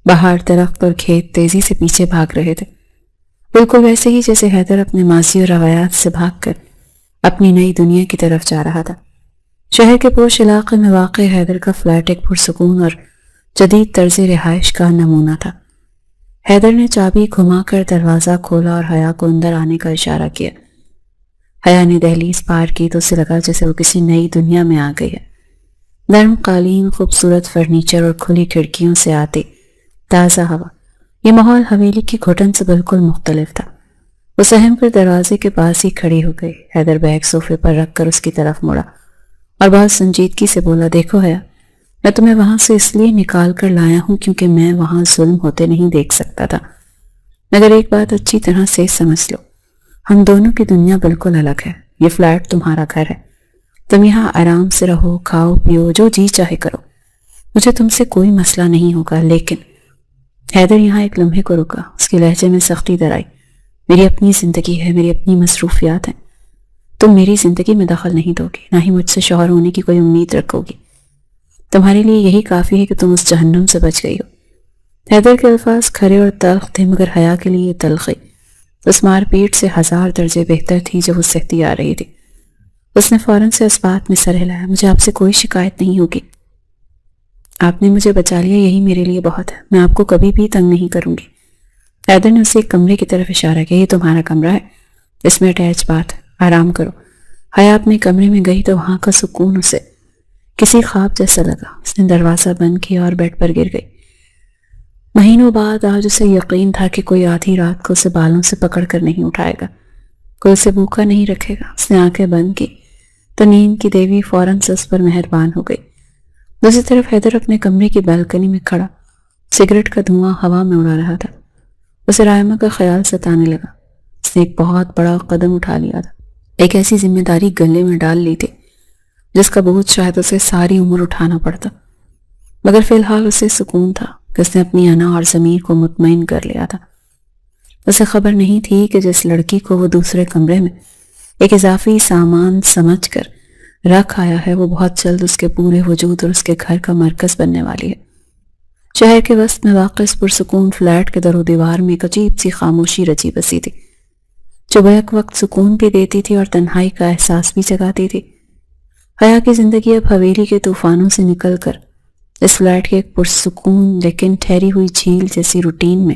باہر درخت اور کھیت تیزی سے پیچھے بھاگ رہے تھے، بالکل ویسے ہی جیسے حیدر اپنے ماضی اور روایات سے بھاگ کر اپنی نئی دنیا کی طرف جا رہا تھا. شہر کے پوش علاقے میں واقع حیدر کا فلیٹ ایک پرسکون اور جدید طرز رہائش کا نمونہ تھا. حیدر نے چابی گھما کر دروازہ کھولا اور حیا کو اندر آنے کا اشارہ کیا. حیا نے دہلیز پار کی تو اسے لگا جیسے وہ کسی نئی دنیا میں آ گئی ہے. نرم قالین، خوبصورت فرنیچر اور کھلی کھڑکیوں سے آتی تازہ ہوا، یہ ماحول حویلی کی گھٹن سے بالکل مختلف تھا. وہ سہم کر دروازے کے پاس ہی کھڑی ہو گئی. حیدر بیگ صوفے پر رکھ کر اس کی طرف مڑا اور بہت سنجیدگی سے بولا، دیکھو حیا، میں تمہیں وہاں سے اس لیے نکال کر لایا ہوں کیونکہ میں وہاں ظلم ہوتے نہیں دیکھ سکتا تھا. مگر ایک بات اچھی طرح سے سمجھ لو، ہم دونوں کی دنیا بالکل الگ ہے. یہ فلیٹ تمہارا گھر ہے، تم یہاں آرام سے رہو، کھاؤ پیو، جو جی چاہے کرو، مجھے تم سے کوئی مسئلہ نہیں ہوگا. لیکن حیدر یہاں ایک لمحے کو رکا. اس کے لہجے میں سختی در آئی. میری اپنی زندگی ہے، میری اپنی مصروفیات ہیں. تم میری زندگی میں دخل نہیں دو گی، نہ ہی مجھ سے شوہر ہونے کی کوئی امید رکھو گی. تمہارے لیے یہی کافی ہے کہ تم اس جہنم سے بچ گئی ہو. حیدر کے الفاظ کھرے اور تلخ تھے، مگر حیا کے لیے تلخی اس مار پیٹ سے ہزار درجے بہتر تھی جو اس سے آ رہی تھی. اس نے فوراً سے اس بات میں سر ہلایا، مجھے آپ سے کوئی شکایت نہیں ہوگی. آپ نے مجھے بچا لیا، یہی میرے لیے بہت ہے. میں آپ کو کبھی بھی تنگ نہیں کروں گی. حیدر نے اسے ایک کمرے کی طرف اشارہ کیا. یہ تمہارا کمرہ ہے، اس میں اٹیچ بات ہے، آرام کرو. حیا اپنے کمرے میں گئی تو وہاں کا سکون اسے کسی خواب جیسا لگا. اس نے دروازہ بند کیا اور بیڈ پر گر گئی. مہینوں بعد آج اسے یقین تھا کہ کوئی آدھی رات کو اسے بالوں سے پکڑ کر نہیں اٹھائے گا، کوئی اسے بھوکا نہیں رکھے گا. اس نے آنکھیں بند کی تو نیند کی دیوی فوراً سے اس پر مہربان ہو گئی. دوسری طرف حیدر اپنے کمرے کی بالکنی میں کھڑا سگریٹ کا دھواں ہوا میں اڑا رہا تھا. اسے رائما کا خیال ستانے لگا. اس نے ایک بہت بڑا قدم اٹھا لیا تھا، ایک ایسی ذمہ داری گلے میں ڈال لی تھی جس کا بوجھ شاید اسے ساری عمر اٹھانا پڑتا. مگر فی الحال اسے سکون تھا کہ اس نے اپنی انا اور ضمیر کو مطمئن کر لیا تھا. اسے خبر نہیں تھی کہ جس لڑکی کو وہ دوسرے کمرے میں ایک اضافی سامان سمجھ کر رکھ آیا ہے، وہ بہت جلد اس کے پورے وجود اور اس کے گھر کا مرکز بننے والی ہے. شہر کے وسط میں واقع اس پرسکون فلیٹ کے در و دیوار میں ایک عجیب سی خاموشی رچی بسی تھی جو بیک وقت سکون بھی دیتی تھی اور تنہائی کا احساس بھی جگاتی تھی۔ حیا کی زندگی اب حویلی کے طوفانوں سے نکل کر اس فلیٹ کے ایک پرسکون لیکن ٹھہری ہوئی جھیل جیسی روٹین میں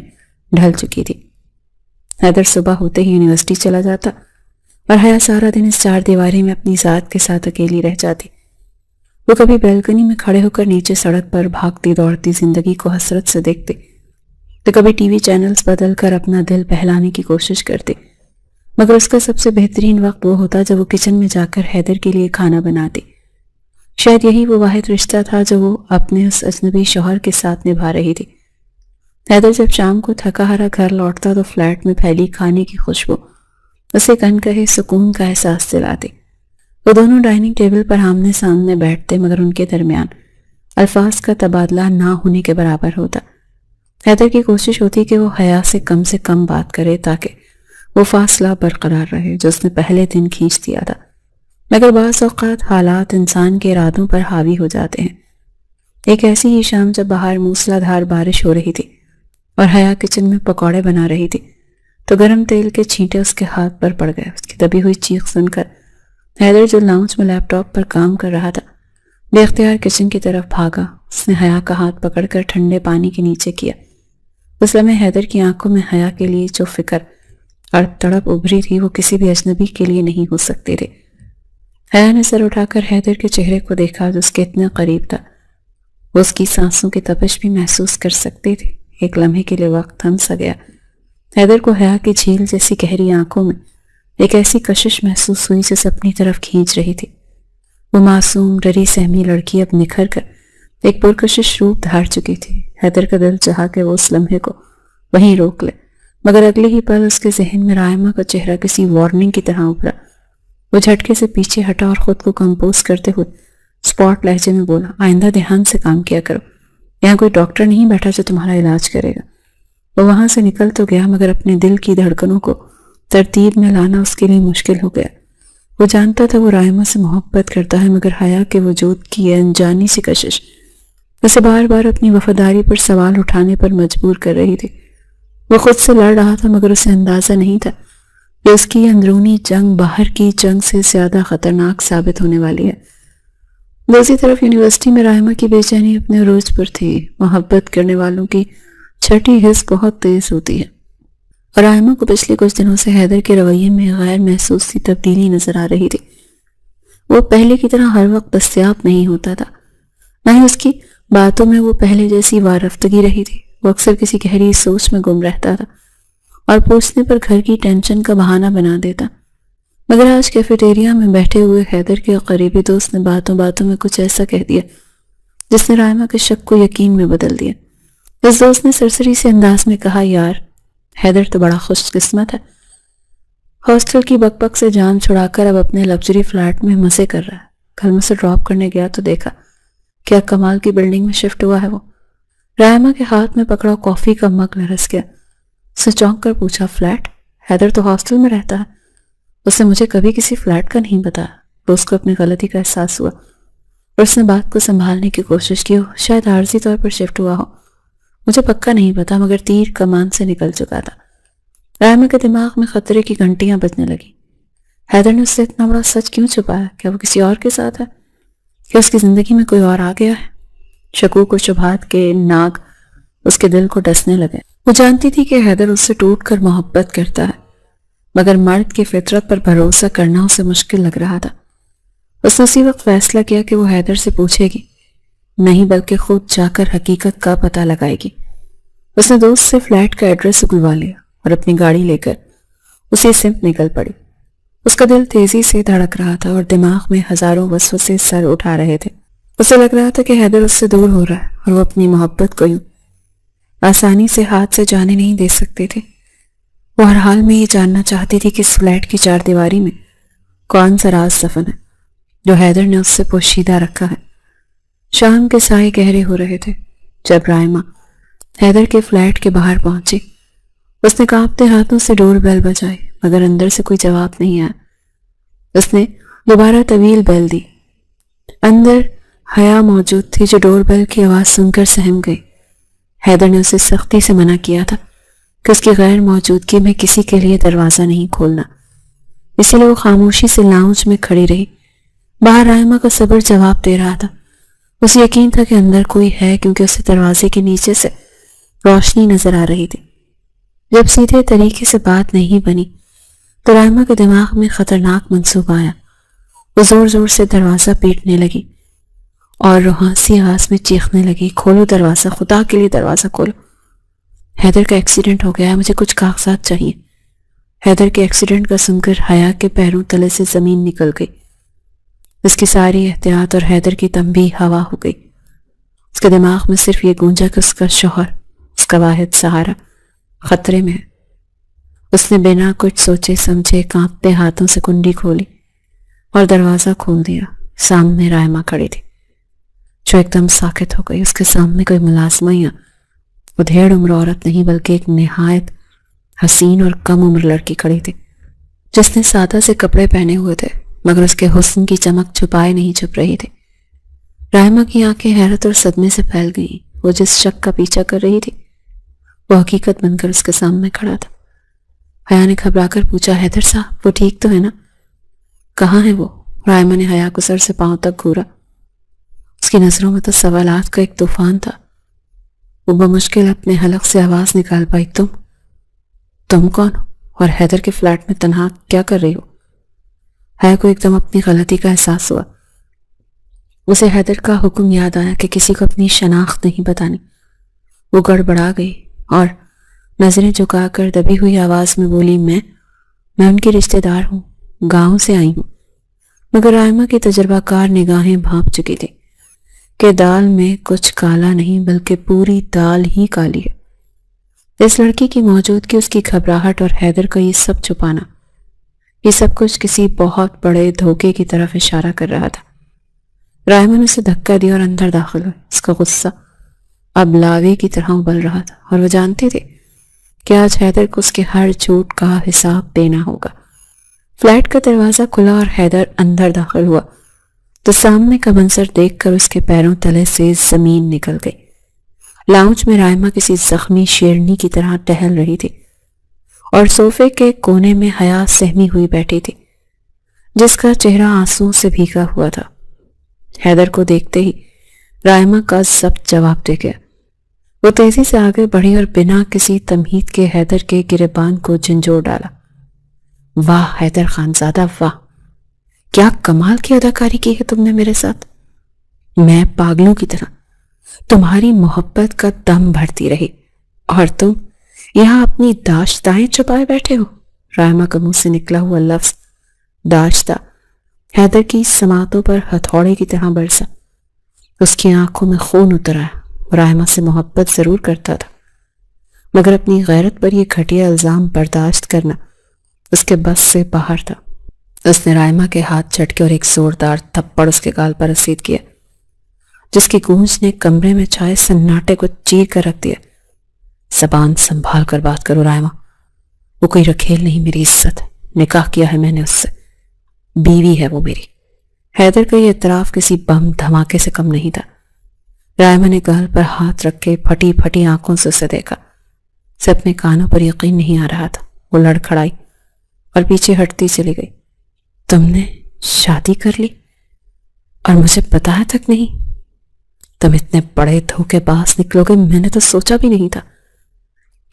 ڈھل چکی تھی۔ حیدر صبح ہوتے ہی یونیورسٹی چلا جاتا اور حیا سارا دن اس چار دیواری میں اپنی ذات کے ساتھ اکیلی رہ جاتی۔ وہ کبھی بیلکنی میں کھڑے ہو کر نیچے سڑک پر بھاگتی دوڑتی زندگی کو حسرت سے دیکھتی، تو کبھی ٹی وی چینلز بدل کر اپنا دل بہلانے کی کوشش کرتی، مگر اس کا سب سے بہترین وقت وہ ہوتا جب وہ کچن میں جا کر حیدر کے لیے کھانا بناتی۔ شاید یہی وہ واحد رشتہ تھا جو وہ اپنے اس اجنبی شوہر کے ساتھ نبھا رہی تھی۔ حیدر جب شام کو تھکا ہارا گھر لوٹتا تو فلیٹ میں پھیلی کھانے کی خوشبو اسے کن کہے سکون کا احساس دلاتی۔ وہ دونوں ڈائننگ ٹیبل پر آمنے سامنے بیٹھتے، مگر ان کے درمیان الفاظ کا تبادلہ نہ ہونے کے برابر ہوتا۔ حیدر کی کوشش ہوتی کہ وہ حیا سے کم بات کرے تاکہ وہ فاصلہ برقرار رہے جو اس نے پہلے دن کھینچ دیا تھا، مگر بعض اوقات حالات انسان کے ارادوں پر حاوی ہو جاتے ہیں۔ ایک ایسی ہی شام جب باہر موسلا دھار بارش ہو رہی تھی اور حیا کچن میں پکوڑے بنا رہی تھی تو گرم تیل کے چھینٹے اس کے ہاتھ پر پڑ گئے۔ اس کی دبی ہوئی چیخ سن کر حیدر جو لاؤنج میں لیپ ٹاپ پر کام کر رہا تھا بے اختیار کچن کی طرف بھاگا۔ اس نے حیا کا ہاتھ پکڑ کر ٹھنڈے پانی کے نیچے کیا۔ اس لمحے حیدر کی آنکھوں میں حیا کے لیے جو فکر اور تڑپ ابھری تھی وہ کسی بھی اجنبی کے لیے نہیں ہو سکتی تھی۔ حیا نے سر اٹھا کر حیدر کے چہرے کو دیکھا جو اس کے اتنے قریب تھا، وہ اس کی سانسوں کی تپش بھی محسوس کر سکتی تھی۔ ایک لمحے کے لیے وقت تھم سا گیا۔ حیدر کو حیا کی جھیل جیسی گہری آنکھوں میں ایک ایسی کشش محسوس ہوئی جسے اپنی طرف کھینچ رہی تھی۔ وہ معصوم ڈری سہمی لڑکی اب نکھر کر ایک پرکشش روپ دھار چکی تھی۔ حیدر کا دل چاہا کہ وہ اس لمحے کو وہیں روک لے، مگر اگلے ہی پل اس کے ذہن میں رائمہ کا چہرہ کسی وارننگ کی طرح ابھرا۔ وہ جھٹکے سے پیچھے ہٹا اور خود کو کمپوز کرتے ہوئے اسپاٹ لہجے میں بولا، آئندہ دھیان سے کام کیا کرو، یہاں کوئی ڈاکٹر نہیں بیٹھا جو تمہارا علاج کرے گا۔ وہ وہاں سے نکل تو گیا مگر اپنے دل کی دھڑکنوں کو ترتیب میں لانا اس کے لیے مشکل ہو گیا۔ وہ جانتا تھا وہ رائمہ سے محبت کرتا ہے، مگر حیا کے وجود کی یہ انجانی سی کشش اسے بار بار اپنی وفاداری پر سوال اٹھانے پر مجبور کر رہی تھی۔ وہ خود سے لڑ رہا تھا مگر اسے اندازہ نہیں تھا کہ اس کی اندرونی جنگ باہر کی جنگ سے زیادہ خطرناک ثابت ہونے والی ہے۔ دوسری طرف یونیورسٹی میں رائمہ کی بے چینی اپنے عروج پر تھی۔ محبت کرنے والوں کی چھٹی حس بہت تیز ہوتی ہے، اور رائمہ کو پچھلے کچھ دنوں سے حیدر کے رویے میں غیر محسوس سی تبدیلی نظر آ رہی تھی۔ وہ پہلے کی طرح ہر وقت دستیاب نہیں ہوتا تھا، نہ ہی اس کی باتوں میں وہ پہلے جیسی وارفتگی رہی تھی۔ وہ اکثر کسی گہری سوچ میں گم رہتا تھا اور پوچھنے پر گھر کی ٹینشن کا بہانہ بنا دیتا، مگر آج کیفیٹیریا میں بیٹھے ہوئے حیدر کے قریبی دوست نے باتوں میں کچھ ایسا کہہ دیا جس نے رائمہ کے شک کو یقین میں بدل دیا۔ اس دوست نے سرسری سے انداز میں کہا، یار حیدر تو بڑا خوش قسمت ہے، ہاسٹل کی بک بک سے جان چھڑا کر اب اپنے لگژری فلیٹ میں مزے کر رہا ہے۔ کل مجھے ڈراپ کرنے گیا تو دیکھا کیا کمال کی بلڈنگ میں شفٹ ہوا ہے وہ۔ رائمہ کے ہاتھ میں پکڑا کافی کا مگ لرز گیا۔ اسے چونک کر پوچھا، فلیٹ؟ حیدر تو ہاسٹل میں رہتا ہے، اسے مجھے کبھی کسی فلیٹ کا نہیں بتایا۔ تو اس کو اپنی غلطی کا احساس ہوا اور اس نے بات کو سنبھالنے کی کوشش کی۔ شاید عارضی طور پر شفٹ ہوا ہو، مجھے پکا نہیں پتا، مگر تیر کمان سے نکل چکا تھا۔ رائمہ کے دماغ میں خطرے کی گھنٹیاں بجنے لگی۔ حیدر نے اس سے اتنا بڑا سچ کیوں چھپایا؟ کیا وہ کسی اور کے ساتھ ہے؟ کیا اس کی زندگی میں کوئی اور آ گیا ہے؟ شکوک و شبہات کے ناگ اس کے دل کو ڈسنے لگے۔ وہ جانتی تھی کہ حیدر اس سے ٹوٹ کر محبت کرتا ہے، مگر مرد کی فطرت پر بھروسہ کرنا اسے مشکل لگ رہا تھا۔ اس نے اسی وقت فیصلہ کیا کہ وہ حیدر سے پوچھے گی نہیں، بلکہ خود جا کر حقیقت کا پتہ لگائے گی۔ اس نے دوست سے فلیٹ کا ایڈریس اگلوا لیا اور اپنی گاڑی لے کر اسی سمت نکل پڑی۔ اس کا دل تیزی سے دھڑک رہا تھا اور دماغ میں ہزاروں وسوسے سر اٹھا رہے تھے۔ اسے لگ رہا تھا کہ حیدر اس سے دور ہو رہا ہے اور وہ اپنی محبت کو یوں آسانی سے ہاتھ سے جانے نہیں دے سکتے تھے۔ وہ ہر حال میں یہ جاننا چاہتی تھی کہ اس فلیٹ کی چار دیواری میں کون سا راز دفن ہے جو حیدر نے اس سے پوشیدہ رکھا ہے۔ شام کے سائے گہرے ہو رہے تھے جب رائمہ حیدر کے فلیٹ کے باہر پہنچی۔ اس نے کانپتے ہاتھوں سے ڈور بیل بجائی مگر اندر سے کوئی جواب نہیں آیا۔ اس نے دوبارہ طویل بیل دی۔ اندر حیا موجود تھی جو ڈور بیل کی آواز سن کر سہم گئی۔ حیدر نے اسے سختی سے منع کیا تھا کہ اس کی غیر موجودگی میں کسی کے لیے دروازہ نہیں کھولنا، اسی لیے وہ خاموشی سے لاؤنج میں کھڑی رہی۔ باہر رائمہ کا صبر جواب دے رہا تھا۔ اسے یقین تھا کہ اندر کوئی ہے، کیونکہ اسے دروازے کے نیچے سے روشنی نظر آ رہی تھی۔ جب سیدھے طریقے سے بات نہیں بنی تو رائمہ کے دماغ میں خطرناک منصوبہ آیا۔ وہ زور زور سے دروازہ پیٹنے لگی اور روحانسی آواز میں چیخنے لگی، کھولو دروازہ، خدا کے لیے دروازہ کھولو۔ حیدر کا ایکسیڈنٹ ہو گیا ہے، مجھے کچھ کاغذات چاہیے۔ حیدر کے ایکسیڈنٹ کا سن کر حیا کے پیروں تلے سے زمین نکل گئی۔ اس کی ساری احتیاط اور حیدر کی تنبیہ ہوا ہو گئی۔ اس کے دماغ میں صرف یہ گونجا کہ اس کا شوہر، اس کا واحد سہارا، خطرے میں ہے۔ اس نے بنا کچھ سوچے سمجھے کانپتے ہاتھوں سے کنڈی کھولی اور دروازہ کھول دیا۔ سامنے رائمہ کھڑی تھی، جو ایک دم ساکت ہو گئی۔ اس کے سامنے کوئی ملازمہ یا ادھیڑ عمر عورت نہیں، بلکہ ایک نہایت حسین اور کم عمر لڑکی کھڑی تھی، جس نے سادہ سے کپڑے پہنے ہوئے تھے، مگر اس کے حسن کی چمک چھپائے نہیں چھپ رہی تھی۔ رائمہ کی آنکھیں حیرت اور صدمے سے پھیل گئیں۔ وہ جس شک کا پیچھا کر رہی تھی وہ حقیقت بن کر اس کے سامنے کھڑا تھا۔ حیا نے گھبرا کر پوچھا، حیدر صاحب وہ ٹھیک تو ہے نا؟ کہاں ہے وہ؟ رائمہ نے حیا کو سر سے پاؤں تک گھورا۔ اس کی نظروں میں تو سوالات کا ایک طوفان تھا۔ وہ بمشکل اپنے حلق سے آواز نکال پائی، تم کون ہو اور حیدر کے فلیٹ میں تنہا کیا کر رہی ہو؟ حیا کو ایک دم اپنی غلطی کا احساس ہوا۔ اسے حیدر کا حکم یاد آیا کہ کسی کو اپنی شناخت نہیں بتانی۔ وہ گڑبڑا گئی اور نظریں جھکا کر دبی ہوئی آواز میں بولی، میں ان کی رشتہ دار ہوں، گاؤں سے آئی ہوں۔ مگر رائمہ کی تجربہ کار نگاہیں بھانپ چکی تھی کہ دال میں کچھ کالا نہیں بلکہ پوری دال ہی کالی ہے۔ اس لڑکی کی موجودگی، اس کی گھبراہٹ اور حیدر کا یہ سب چھپانا، یہ سب کچھ کسی بہت بڑے دھوکے کی طرف اشارہ کر رہا تھا۔ رائمہ نے اسے دھکا دیا اور اندر داخل ہوئی۔ اس کا غصہ اب لاوے کی طرح ابل رہا تھا اور وہ جانتی تھی کہ آج حیدر کو اس کے ہر جھوٹ کا حساب دینا ہوگا۔ فلیٹ کا دروازہ کھلا اور حیدر اندر داخل ہوا تو سامنے کا منظر دیکھ کر اس کے پیروں تلے سے زمین نکل گئی۔ لاؤنج میں رائمہ کسی زخمی شیرنی کی طرح ٹہل رہی تھی اور صوفے کے کونے میں حیا سہمی ہوئی بیٹھی تھی، جس کا چہرہ آنسوں سے بھیگا ہوا تھا۔ حیدر کو دیکھتے ہی رائمہ کا ضبط جواب دے گیا۔ وہ تیزی سے آگے بڑھی اور بنا کسی تمہید کے حیدر کے گریبان کو جھنجھوڑ ڈالا۔ واہ حیدر خانزادہ واہ، کیا کمال کی اداکاری کی ہے تم نے میرے ساتھ۔ میں پاگلوں کی طرح تمہاری محبت کا دم بھرتی رہی اور تم یہاں اپنی داشتائیں چھپائے بیٹھے ہو۔ رائمہ کا منہ سے نکلا ہوا لفظ داشتہ حیدر کی سماعتوں پر ہتھوڑے کی طرح برسا۔ اس کی آنکھوں میں خون اتر آیا۔ رائمہ سے محبت ضرور کرتا تھا، مگر اپنی غیرت پر یہ گھٹیا الزام برداشت کرنا اس کے بس سے باہر تھا۔ اس نے رائمہ کے ہاتھ جھٹکے اور ایک زوردار تھپڑ اس کے گال پر رسید کیا، جس کی گونج نے کمرے میں چھائے سناٹے کو چیر کر رکھ دیا۔ زبان سنبھال کر بات کرو رائمہ، وہ کوئی رکھیل نہیں، میری عزت، نکاح کیا ہے میں نے اس سے، بیوی ہے وہ میری۔ حیدر کا یہ اعتراف کسی بم دھماکے سے کم نہیں تھا۔ رائمہ نے گال پر ہاتھ رکھ کے پھٹی پھٹی آنکھوں سے اسے دیکھا۔ اسے اپنے کانوں پر یقین نہیں آ رہا تھا۔ وہ لڑکھڑائی اور پیچھے ہٹتی چلی گئی۔ تم نے شادی کر لی اور مجھے بتایا تک نہیں؟ تم اتنے بڑے دھوکے باز نکلو گے میں نے تو سوچا بھی نہیں تھا۔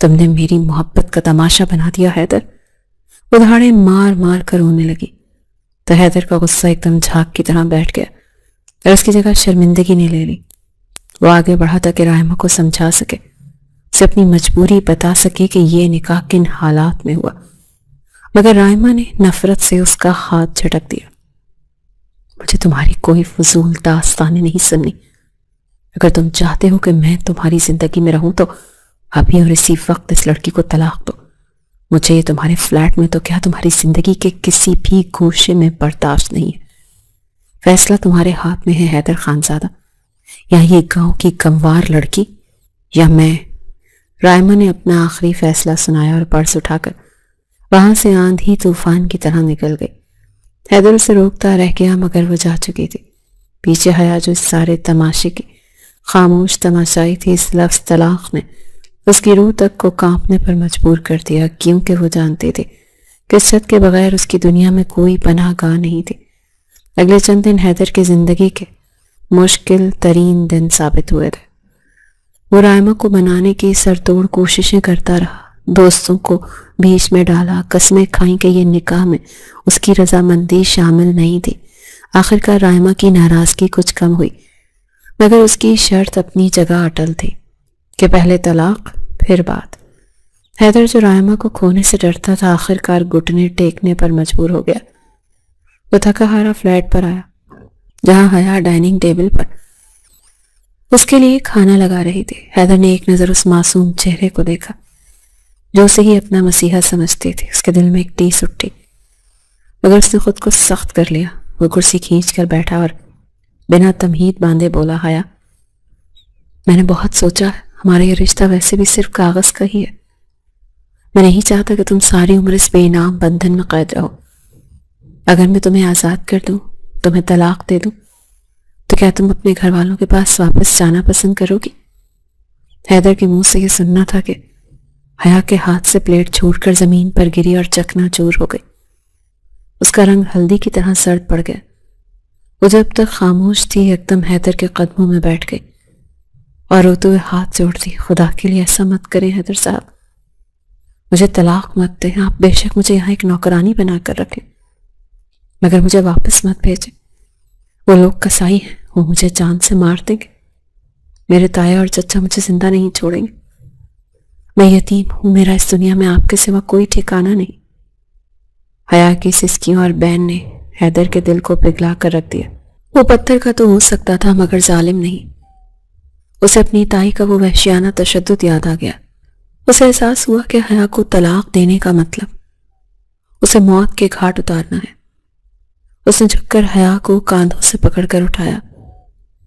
تم نے میری محبت کا تماشا بنا دیا حیدر۔ وہ دھاڑے مار مار کر رونے لگی تو حیدر کا غصہ ایک دم جھاگ کی طرح بیٹھ گیا اور اس کی جگہ شرمندگی نے لے لی۔ وہ آگے بڑھا تھا کہ رائمہ کو سمجھا سکے، اسے اپنی مجبوری بتا سکے کہ یہ نکاح کن حالات میں ہوا، مگر رائمہ نے نفرت سے اس کا ہاتھ جھٹک دیا۔ مجھے تمہاری کوئی فضول داستانیں نہیں سننی۔ اگر تم چاہتے ہو کہ میں تمہاری زندگی میں رہوں تو ابھی اور اسی وقت اس لڑکی کو طلاق دو۔ مجھے یہ تمہارے فلیٹ میں تو کیا تمہاری زندگی کے کسی بھی گوشے میں برداشت نہیں ہے۔ فیصلہ تمہارے ہاتھ میں ہے حیدر خانزادہ، یا یہ گاؤں کی گنوار لڑکی یا میں۔ رائمہ نے اپنا آخری فیصلہ سنایا اور پرس اٹھا کر وہاں سے آندھی طوفان کی طرح نکل گئی۔ حیدر اسے روکتا رہ گیا مگر وہ جا چکی تھی۔ پیچھے حیا جو اس سارے تماشے کی خاموش تماشائی تھی، اس لفظ طلاق نے اس کی روح تک کو کانپنے پر مجبور کر دیا، کیونکہ وہ جانتے تھے کہ عزت کے بغیر اس کی دنیا میں کوئی پناہ گاہ نہیں تھی۔ اگلے چند دن حیدر کی زندگی کے مشکل ترین دن ثابت ہوئے تھے۔ وہ رائمہ کو منانے کی سرتوڑ کوششیں کرتا رہا، دوستوں کو بیچ میں ڈالا، قسمیں کھائیں کہ یہ نکاح میں اس کی رضامندی شامل نہیں تھی۔ آخرکار رائمہ کی ناراضگی کچھ کم ہوئی، مگر اس کی شرط اپنی جگہ اٹل تھی کہ پہلے طلاق پھر بات۔ حیدر جو رائمہ کو کھونے سے ڈرتا تھا، آخرکار گھٹنے ٹیکنے پر مجبور ہو گیا۔ وہ تھکا ہارا فلیٹ پر آیا، جہاں حیا ڈائننگ ٹیبل پر اس کے لیے کھانا لگا رہی تھی۔ حیدر نے ایک نظر اس معصوم چہرے کو دیکھا جو اسے ہی اپنا مسیحا سمجھتی تھی۔ اس کے دل میں ایک ٹیس اٹھی، مگر اس نے خود کو سخت کر لیا۔ وہ کرسی کھینچ کر بیٹھا اور بنا تمہید باندھے بولا، حیا، میں نے بہت سوچا ہے، ہمارا یہ رشتہ ویسے بھی صرف کاغذ کا ہی ہے۔ میں نہیں چاہتا کہ تم ساری عمر اس بے نام بندھن میں قید رہو۔ اگر میں تمہیں آزاد کر دوں، تمہیں طلاق دے دوں، تو کیا تم اپنے گھر والوں کے پاس واپس جانا پسند کرو گی؟ حیدر کے منہ سے یہ سننا تھا کہ حیا کے ہاتھ سے پلیٹ چھوٹ کر زمین پر گری اور چکنا چور ہو گئی۔ اس کا رنگ ہلدی کی طرح سرد پڑ گیا۔ وہ جب تک خاموش تھی، یکدم حیدر کے قدموں میں بیٹھ گئی اور روتے ہوئے ہاتھ جوڑتی، خدا کے لیے ایسا مت کریں حیدر صاحب، مجھے طلاق مت دیں۔ آپ بے شک مجھے یہاں ایک نوکرانی بنا کر رکھیں، مگر مجھے واپس مت بھیجیں۔ وہ لوگ کسائی ہیں، وہ مجھے جان سے مار دیں گے۔ میرے تایا اور چچا مجھے زندہ نہیں چھوڑیں گے۔ میں یتیم ہوں، میرا اس دنیا میں آپ کے سوا کوئی ٹھکانہ نہیں۔ حیا کی سسکیوں اور بین نے حیدر کے دل کو پگھلا کر رکھ دیا۔ وہ پتھر کا تو ہو سکتا تھا، مگر ظالم نہیں۔ اسے اپنی تائی کا وہ وحشیانہ تشدد یاد آ گیا۔ اسے احساس ہوا کہ حیا کو طلاق دینے کا مطلب اسے موت کے گھاٹ اتارنا ہے۔ اس نے جھک کر حیا کو کاندھوں سے پکڑ کر اٹھایا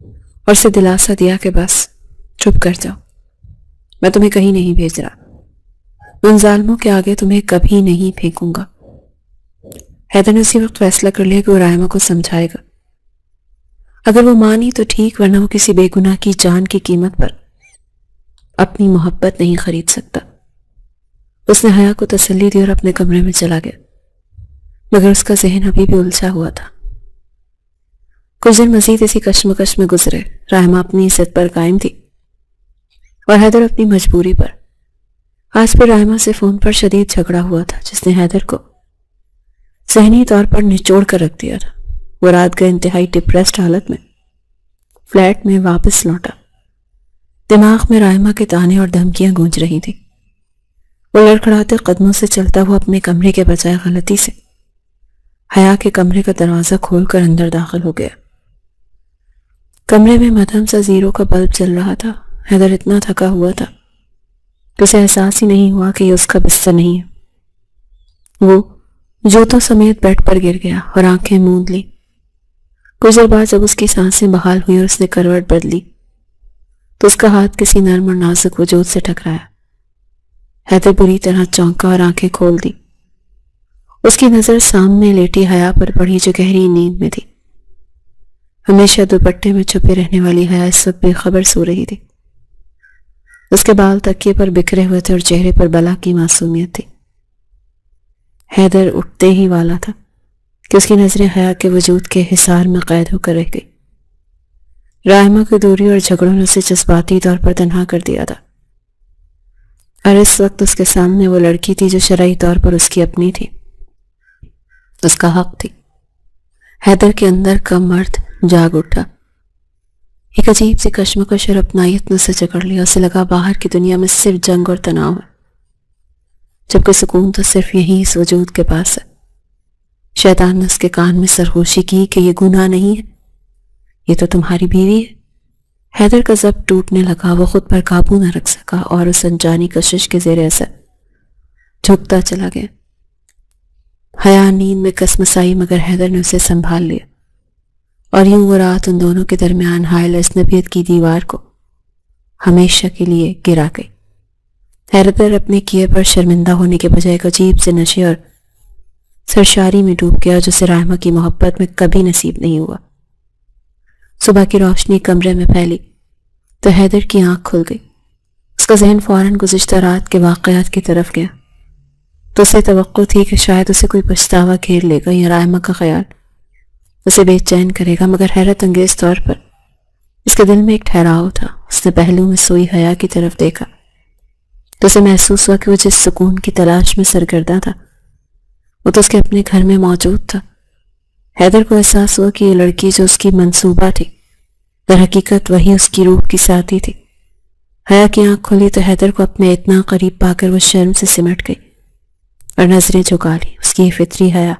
اور اسے دلاسا دیا کہ بس چپ کر جاؤ، میں تمہیں کہیں نہیں بھیج رہا، ان ظالموں کے آگے تمہیں کبھی نہیں پھینکوں گا۔ حیدر نے اسی وقت فیصلہ کر لیا کہ وہ رائمہ کو سمجھائے گا۔ اگر وہ مانی تو ٹھیک، ورنہ وہ کسی بے گناہ کی جان کی قیمت پر اپنی محبت نہیں خرید سکتا۔ اس نے حیا کو تسلی دی اور اپنے کمرے میں چلا گیا، مگر اس کا ذہن ابھی بھی الجھا ہوا تھا۔ کچھ دن مزید اسی کشمکش میں گزرے۔ رائمہ اپنی عزت پر قائم تھی اور حیدر اپنی مجبوری پر۔ آج پھر رائمہ سے فون پر شدید جھگڑا ہوا تھا، جس نے حیدر کو ذہنی طور پر نچوڑ کر رکھ دیا تھا۔ وہ رات گئے انتہائی ڈپریسڈ حالت میں فلیٹ میں واپس لوٹا۔ دماغ میں رائمہ کے تانے اور دھمکیاں گونج رہی تھی۔ وہ لڑکھڑاتے قدموں سے چلتا ہوا اپنے کمرے کے بجائے غلطی سے حیا کے کمرے کا دروازہ کھول کر اندر داخل ہو گیا۔ کمرے میں مدھم سا زیرو کا بلب جل رہا تھا۔ حیدر اتنا تھکا ہوا تھا کہ اسے احساس ہی نہیں ہوا کہ یہ اس کا بستر نہیں ہے۔ وہ جوتوں سمیت بیڈ پر گر گیا اور آنکھیں موند لی۔ کچھ دیر بعد جب اس کی سانسیں بحال ہوئی اور اس نے کروٹ بدلی تو اس کا ہاتھ کسی نرم اور نازک وجود سے ٹکرایا۔ حیدر بری طرح چونکا اور آنکھیں کھول دی۔ اس کی نظر سامنے لیٹی حیا پر پڑی جو گہری نیند میں تھی۔ ہمیشہ دوپٹے میں چھپے رہنے والی حیا اس وقت بے خبر سو رہی تھی۔ اس کے بال تکیے پر بکھرے ہوئے تھے اور چہرے پر بلا کی معصومیت تھی۔ حیدر اٹھتے ہی والا تھا کہ اس کی نظریں حیا کے وجود کے حصار میں قید ہو کر رہ گئی۔ رائمہ کی دوری اور جھگڑوں نے اسے جذباتی طور پر تنہا کر دیا تھا، اور اس وقت اس کے سامنے وہ لڑکی تھی جو شرعی طور پر اس کی اپنی تھی، اس کا حق تھی۔ حیدر کے اندر کا مرد جاگ اٹھا۔ ایک عجیب سی کشمکش اور اپنائیت نے اسے جکڑ لیا۔ اسے لگا باہر کی دنیا میں صرف جنگ اور تناؤ ہے، جبکہ سکون تو صرف یہی اس وجود کے پاس ہے۔ شیطان نے اس کے کان میں سرگوشی کی کہ یہ گناہ نہیں ہے، یہ تو تمہاری بیوی ہے۔ حیدر کا ضبط ٹوٹنے لگا، وہ خود پر قابو نہ رکھ سکا اور اس انجانی کشش کے زیر اثر جھکتا چلا گیا۔ حیا نیند میں کسمسائی، مگر حیدر نے اسے سنبھال لیا، اور یوں وہ رات ان دونوں کے درمیان حائل اجنبیت کی دیوار کو ہمیشہ کے لیے گرا گئی۔ حیدر اپنے کیے پر شرمندہ ہونے کے بجائے ایک عجیب سے نشے اور سرشاری میں ڈوب گیا جو رائمہ کی محبت میں کبھی نصیب نہیں ہوا۔ صبح کی روشنی کمرے میں پھیلی تو حیدر کی آنکھ کھل گئی۔ اس کا ذہن فوراً گزشتہ رات کے واقعات کی طرف گیا تو اسے توقع تھی کہ شاید اسے کوئی پچھتاوا گھیر لے گا یا رائمہ کا خیال اسے بے چین کرے گا، مگر حیرت انگیز طور پر اس کے دل میں ایک ٹھہراؤ تھا۔ اس نے پہلو میں سوئی حیا کی طرف دیکھا تو اسے محسوس ہوا کہ وہ جس سکون کی تلاش میں سرگرداں تھا وہ تو اس کے اپنے گھر میں موجود تھا۔ حیدر کو احساس ہوا کہ یہ لڑکی جو اس کی منصوبہ تھی در حقیقت وہی اس کی روح کی ساتھی تھی۔ حیا کی آنکھ کھلی تو حیدر کو اپنے اتنا قریب پا کر وہ شرم سے سمٹ گئی اور نظریں جھکا لی۔ اس کی یہ فطری حیا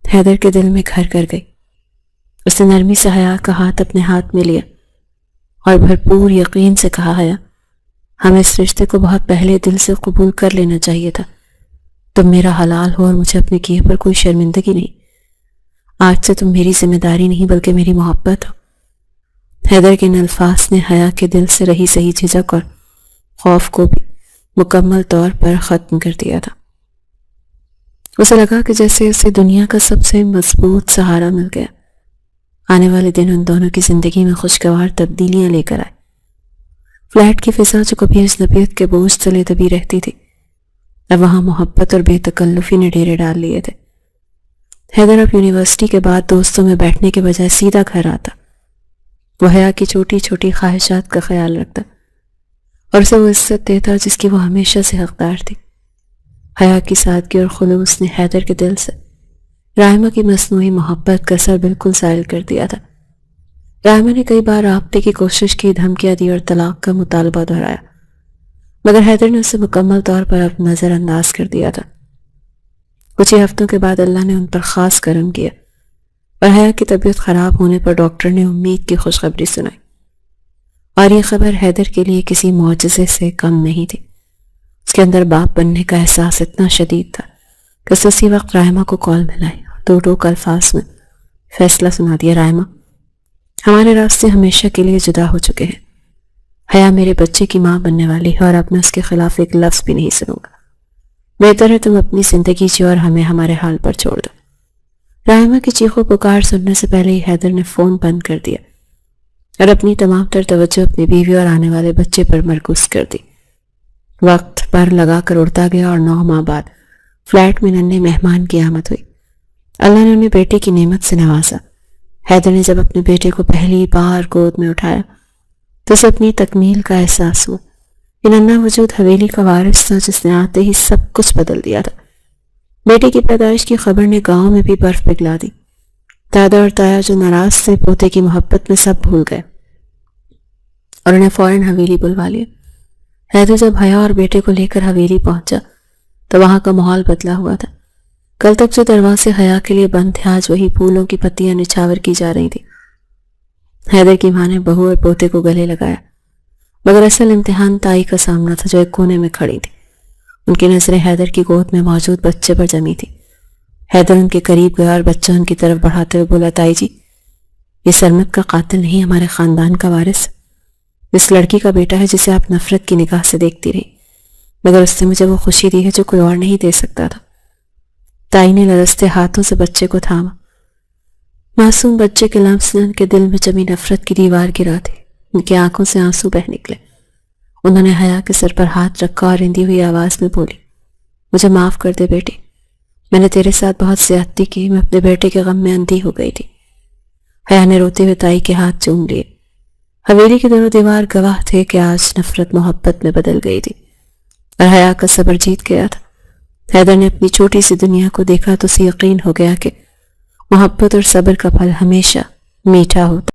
حیدر کے دل میں گھر کر گئی۔ اس نے نرمی سے حیا کا ہاتھ اپنے ہاتھ میں لیا اور بھرپور یقین سے کہا، حیا ہمیں اس رشتے کو بہت پہلے دل سے قبول کر لینا چاہیے تھا۔ تم میرا حلال ہو اور مجھے اپنے کیے پر کوئی شرمندگی نہیں۔ آج سے تم میری ذمہ داری نہیں بلکہ میری محبت ہو۔ حیدر کے ان الفاظ نے حیا کے دل سے رہی صحیح جھجک اور خوف کو بھی مکمل طور پر ختم کر دیا تھا۔ اسے لگا کہ جیسے اسے دنیا کا سب سے مضبوط سہارا مل گیا۔ آنے والے دن ان دونوں کی زندگی میں خوشگوار تبدیلیاں لے کر آئے۔ فلیٹ کی فضا جو کبھی اجنبیت کے بوجھ تلے دبی رہتی تھی اب وہاں محبت اور بے تکلفی نے ڈیرے ڈال لیے تھے۔ حیدر اب یونیورسٹی کے بعد دوستوں میں بیٹھنے کے بجائے سیدھا گھر آتا۔ وہ حیا کی چھوٹی چھوٹی خواہشات کا خیال رکھتا اور اسے وہ عزت دیتا جس کی وہ ہمیشہ سے حقدار تھی۔ حیا کی سادگی اور خلوص نے حیدر کے دل سے رائمہ کی مصنوعی محبت کا اثر بالکل زائل کر دیا تھا۔ رائمہ نے کئی بار رابطے کی کوشش کی، دھمکیاں دی اور طلاق کا مطالبہ دہرایا، مگر حیدر نے اسے مکمل طور پر اب نظر انداز کر دیا تھا۔ کچھ ہی ہفتوں کے بعد اللہ نے ان پر خاص کرم کیا اور حیا کی طبیعت خراب ہونے پر ڈاکٹر نے امید کی خوشخبری سنائی، اور یہ خبر حیدر کے لیے کسی معجزے سے کم نہیں تھی۔ اس کے اندر باپ بننے کا احساس اتنا شدید تھا کہ اس اسی وقت رائمہ کو کال ملائی اور دو ٹوک الفاظ میں فیصلہ سنا دیا، رائمہ ہمارے راستے ہمیشہ کے لیے جدا ہو چکے ہیں۔ حیا میرے بچے کی ماں بننے والی ہے اور اب میں اس کے خلاف ایک لفظ بھی نہیں سنوں گا۔ بہتر ہے تم اپنی زندگی جیو اور ہمیں ہمارے حال پر چھوڑ دو۔ رائمہ کی چیخو پکار سننے سے پہلے ہی حیدر نے فون بند کر دیا اور اپنی تمام تر توجہ اپنی بیوی اور آنے والے بچے پر مرکوز کر دی۔ وقت پر لگا کر اڑتا گیا اور 9 ماہ بعد فلیٹ میں ننھے مہمان کی آمد ہوئی۔ اللہ نے انہیں بیٹے کی نعمت سے نوازا۔ حیدر نے جب اپنے بیٹے کو پہلی بار گود میں اٹھایا تو اسے اپنی تکمیل کا احساس ہوا۔ یہ ننھا وجود حویلی کا وارث تھا جس نے آتے ہی سب کچھ بدل دیا تھا۔ بیٹے کی پیدائش کی خبر نے گاؤں میں بھی برف پگھلا دی۔ دادا اور تایا جو ناراض تھے پوتے کی محبت میں سب بھول گئے اور انہیں فوراً حویلی بلوا لیا۔ حیدر جب حیا اور بیٹے کو لے کر حویلی پہنچا تو وہاں کا ماحول بدلا ہوا تھا۔ کل تک جو دروازے حیا کے لیے بند تھے آج وہی پھولوں کی پتیاں نچھاور کی جا رہی تھی۔ حیدر کی ماں نے بہو اور پوتے کو گلے لگایا، مگر اصل امتحان تائی کا سامنا تھا جو ایک کونے میں کھڑی تھی۔ ان کی نظریں حیدر کی گود میں موجود بچے پر جمی تھی۔ حیدر ان کے قریب گیا اور بچہ ان کی طرف بڑھاتے ہوئے بولا، تائی جی یہ سرمت کا قاتل نہیں، ہمارے خاندان کا وارث، اس لڑکی کا بیٹا ہے جسے آپ نفرت کی نگاہ سے دیکھتی رہی، مگر اس نے مجھے وہ خوشی دی ہے جو کوئی اور نہیں دے سکتا تھا۔ تائی نے لرزتے ہاتھوں سے بچے کو تھاما۔ معصوم بچے کے لمس نے ان کے دل میں جمی نفرت کی دیوار گرا دی۔ ان کی آنکھوں سے آنسو بہہ نکلے۔ انہوں نے حیا کے سر پر ہاتھ رکھا اور رندی ہوئی آواز میں بولی، مجھے معاف کر دے بیٹی، میں نے تیرے ساتھ بہت زیادتی کی، میں اپنے بیٹے کے غم میں اندھی ہو گئی تھی۔ حیا نے روتے ہوئے تائی کے ہاتھ چوم لیے۔ حویلی کے دونوں دیوار گواہ تھے کہ آج نفرت محبت میں بدل گئی تھی اور حیا کا صبر جیت گیا تھا۔ حیدر نے اپنی چھوٹی سی دنیا کو دیکھا تو اسے یقین ہو گیا کہ محبت اور صبر کا پھل ہمیشہ میٹھا ہوتا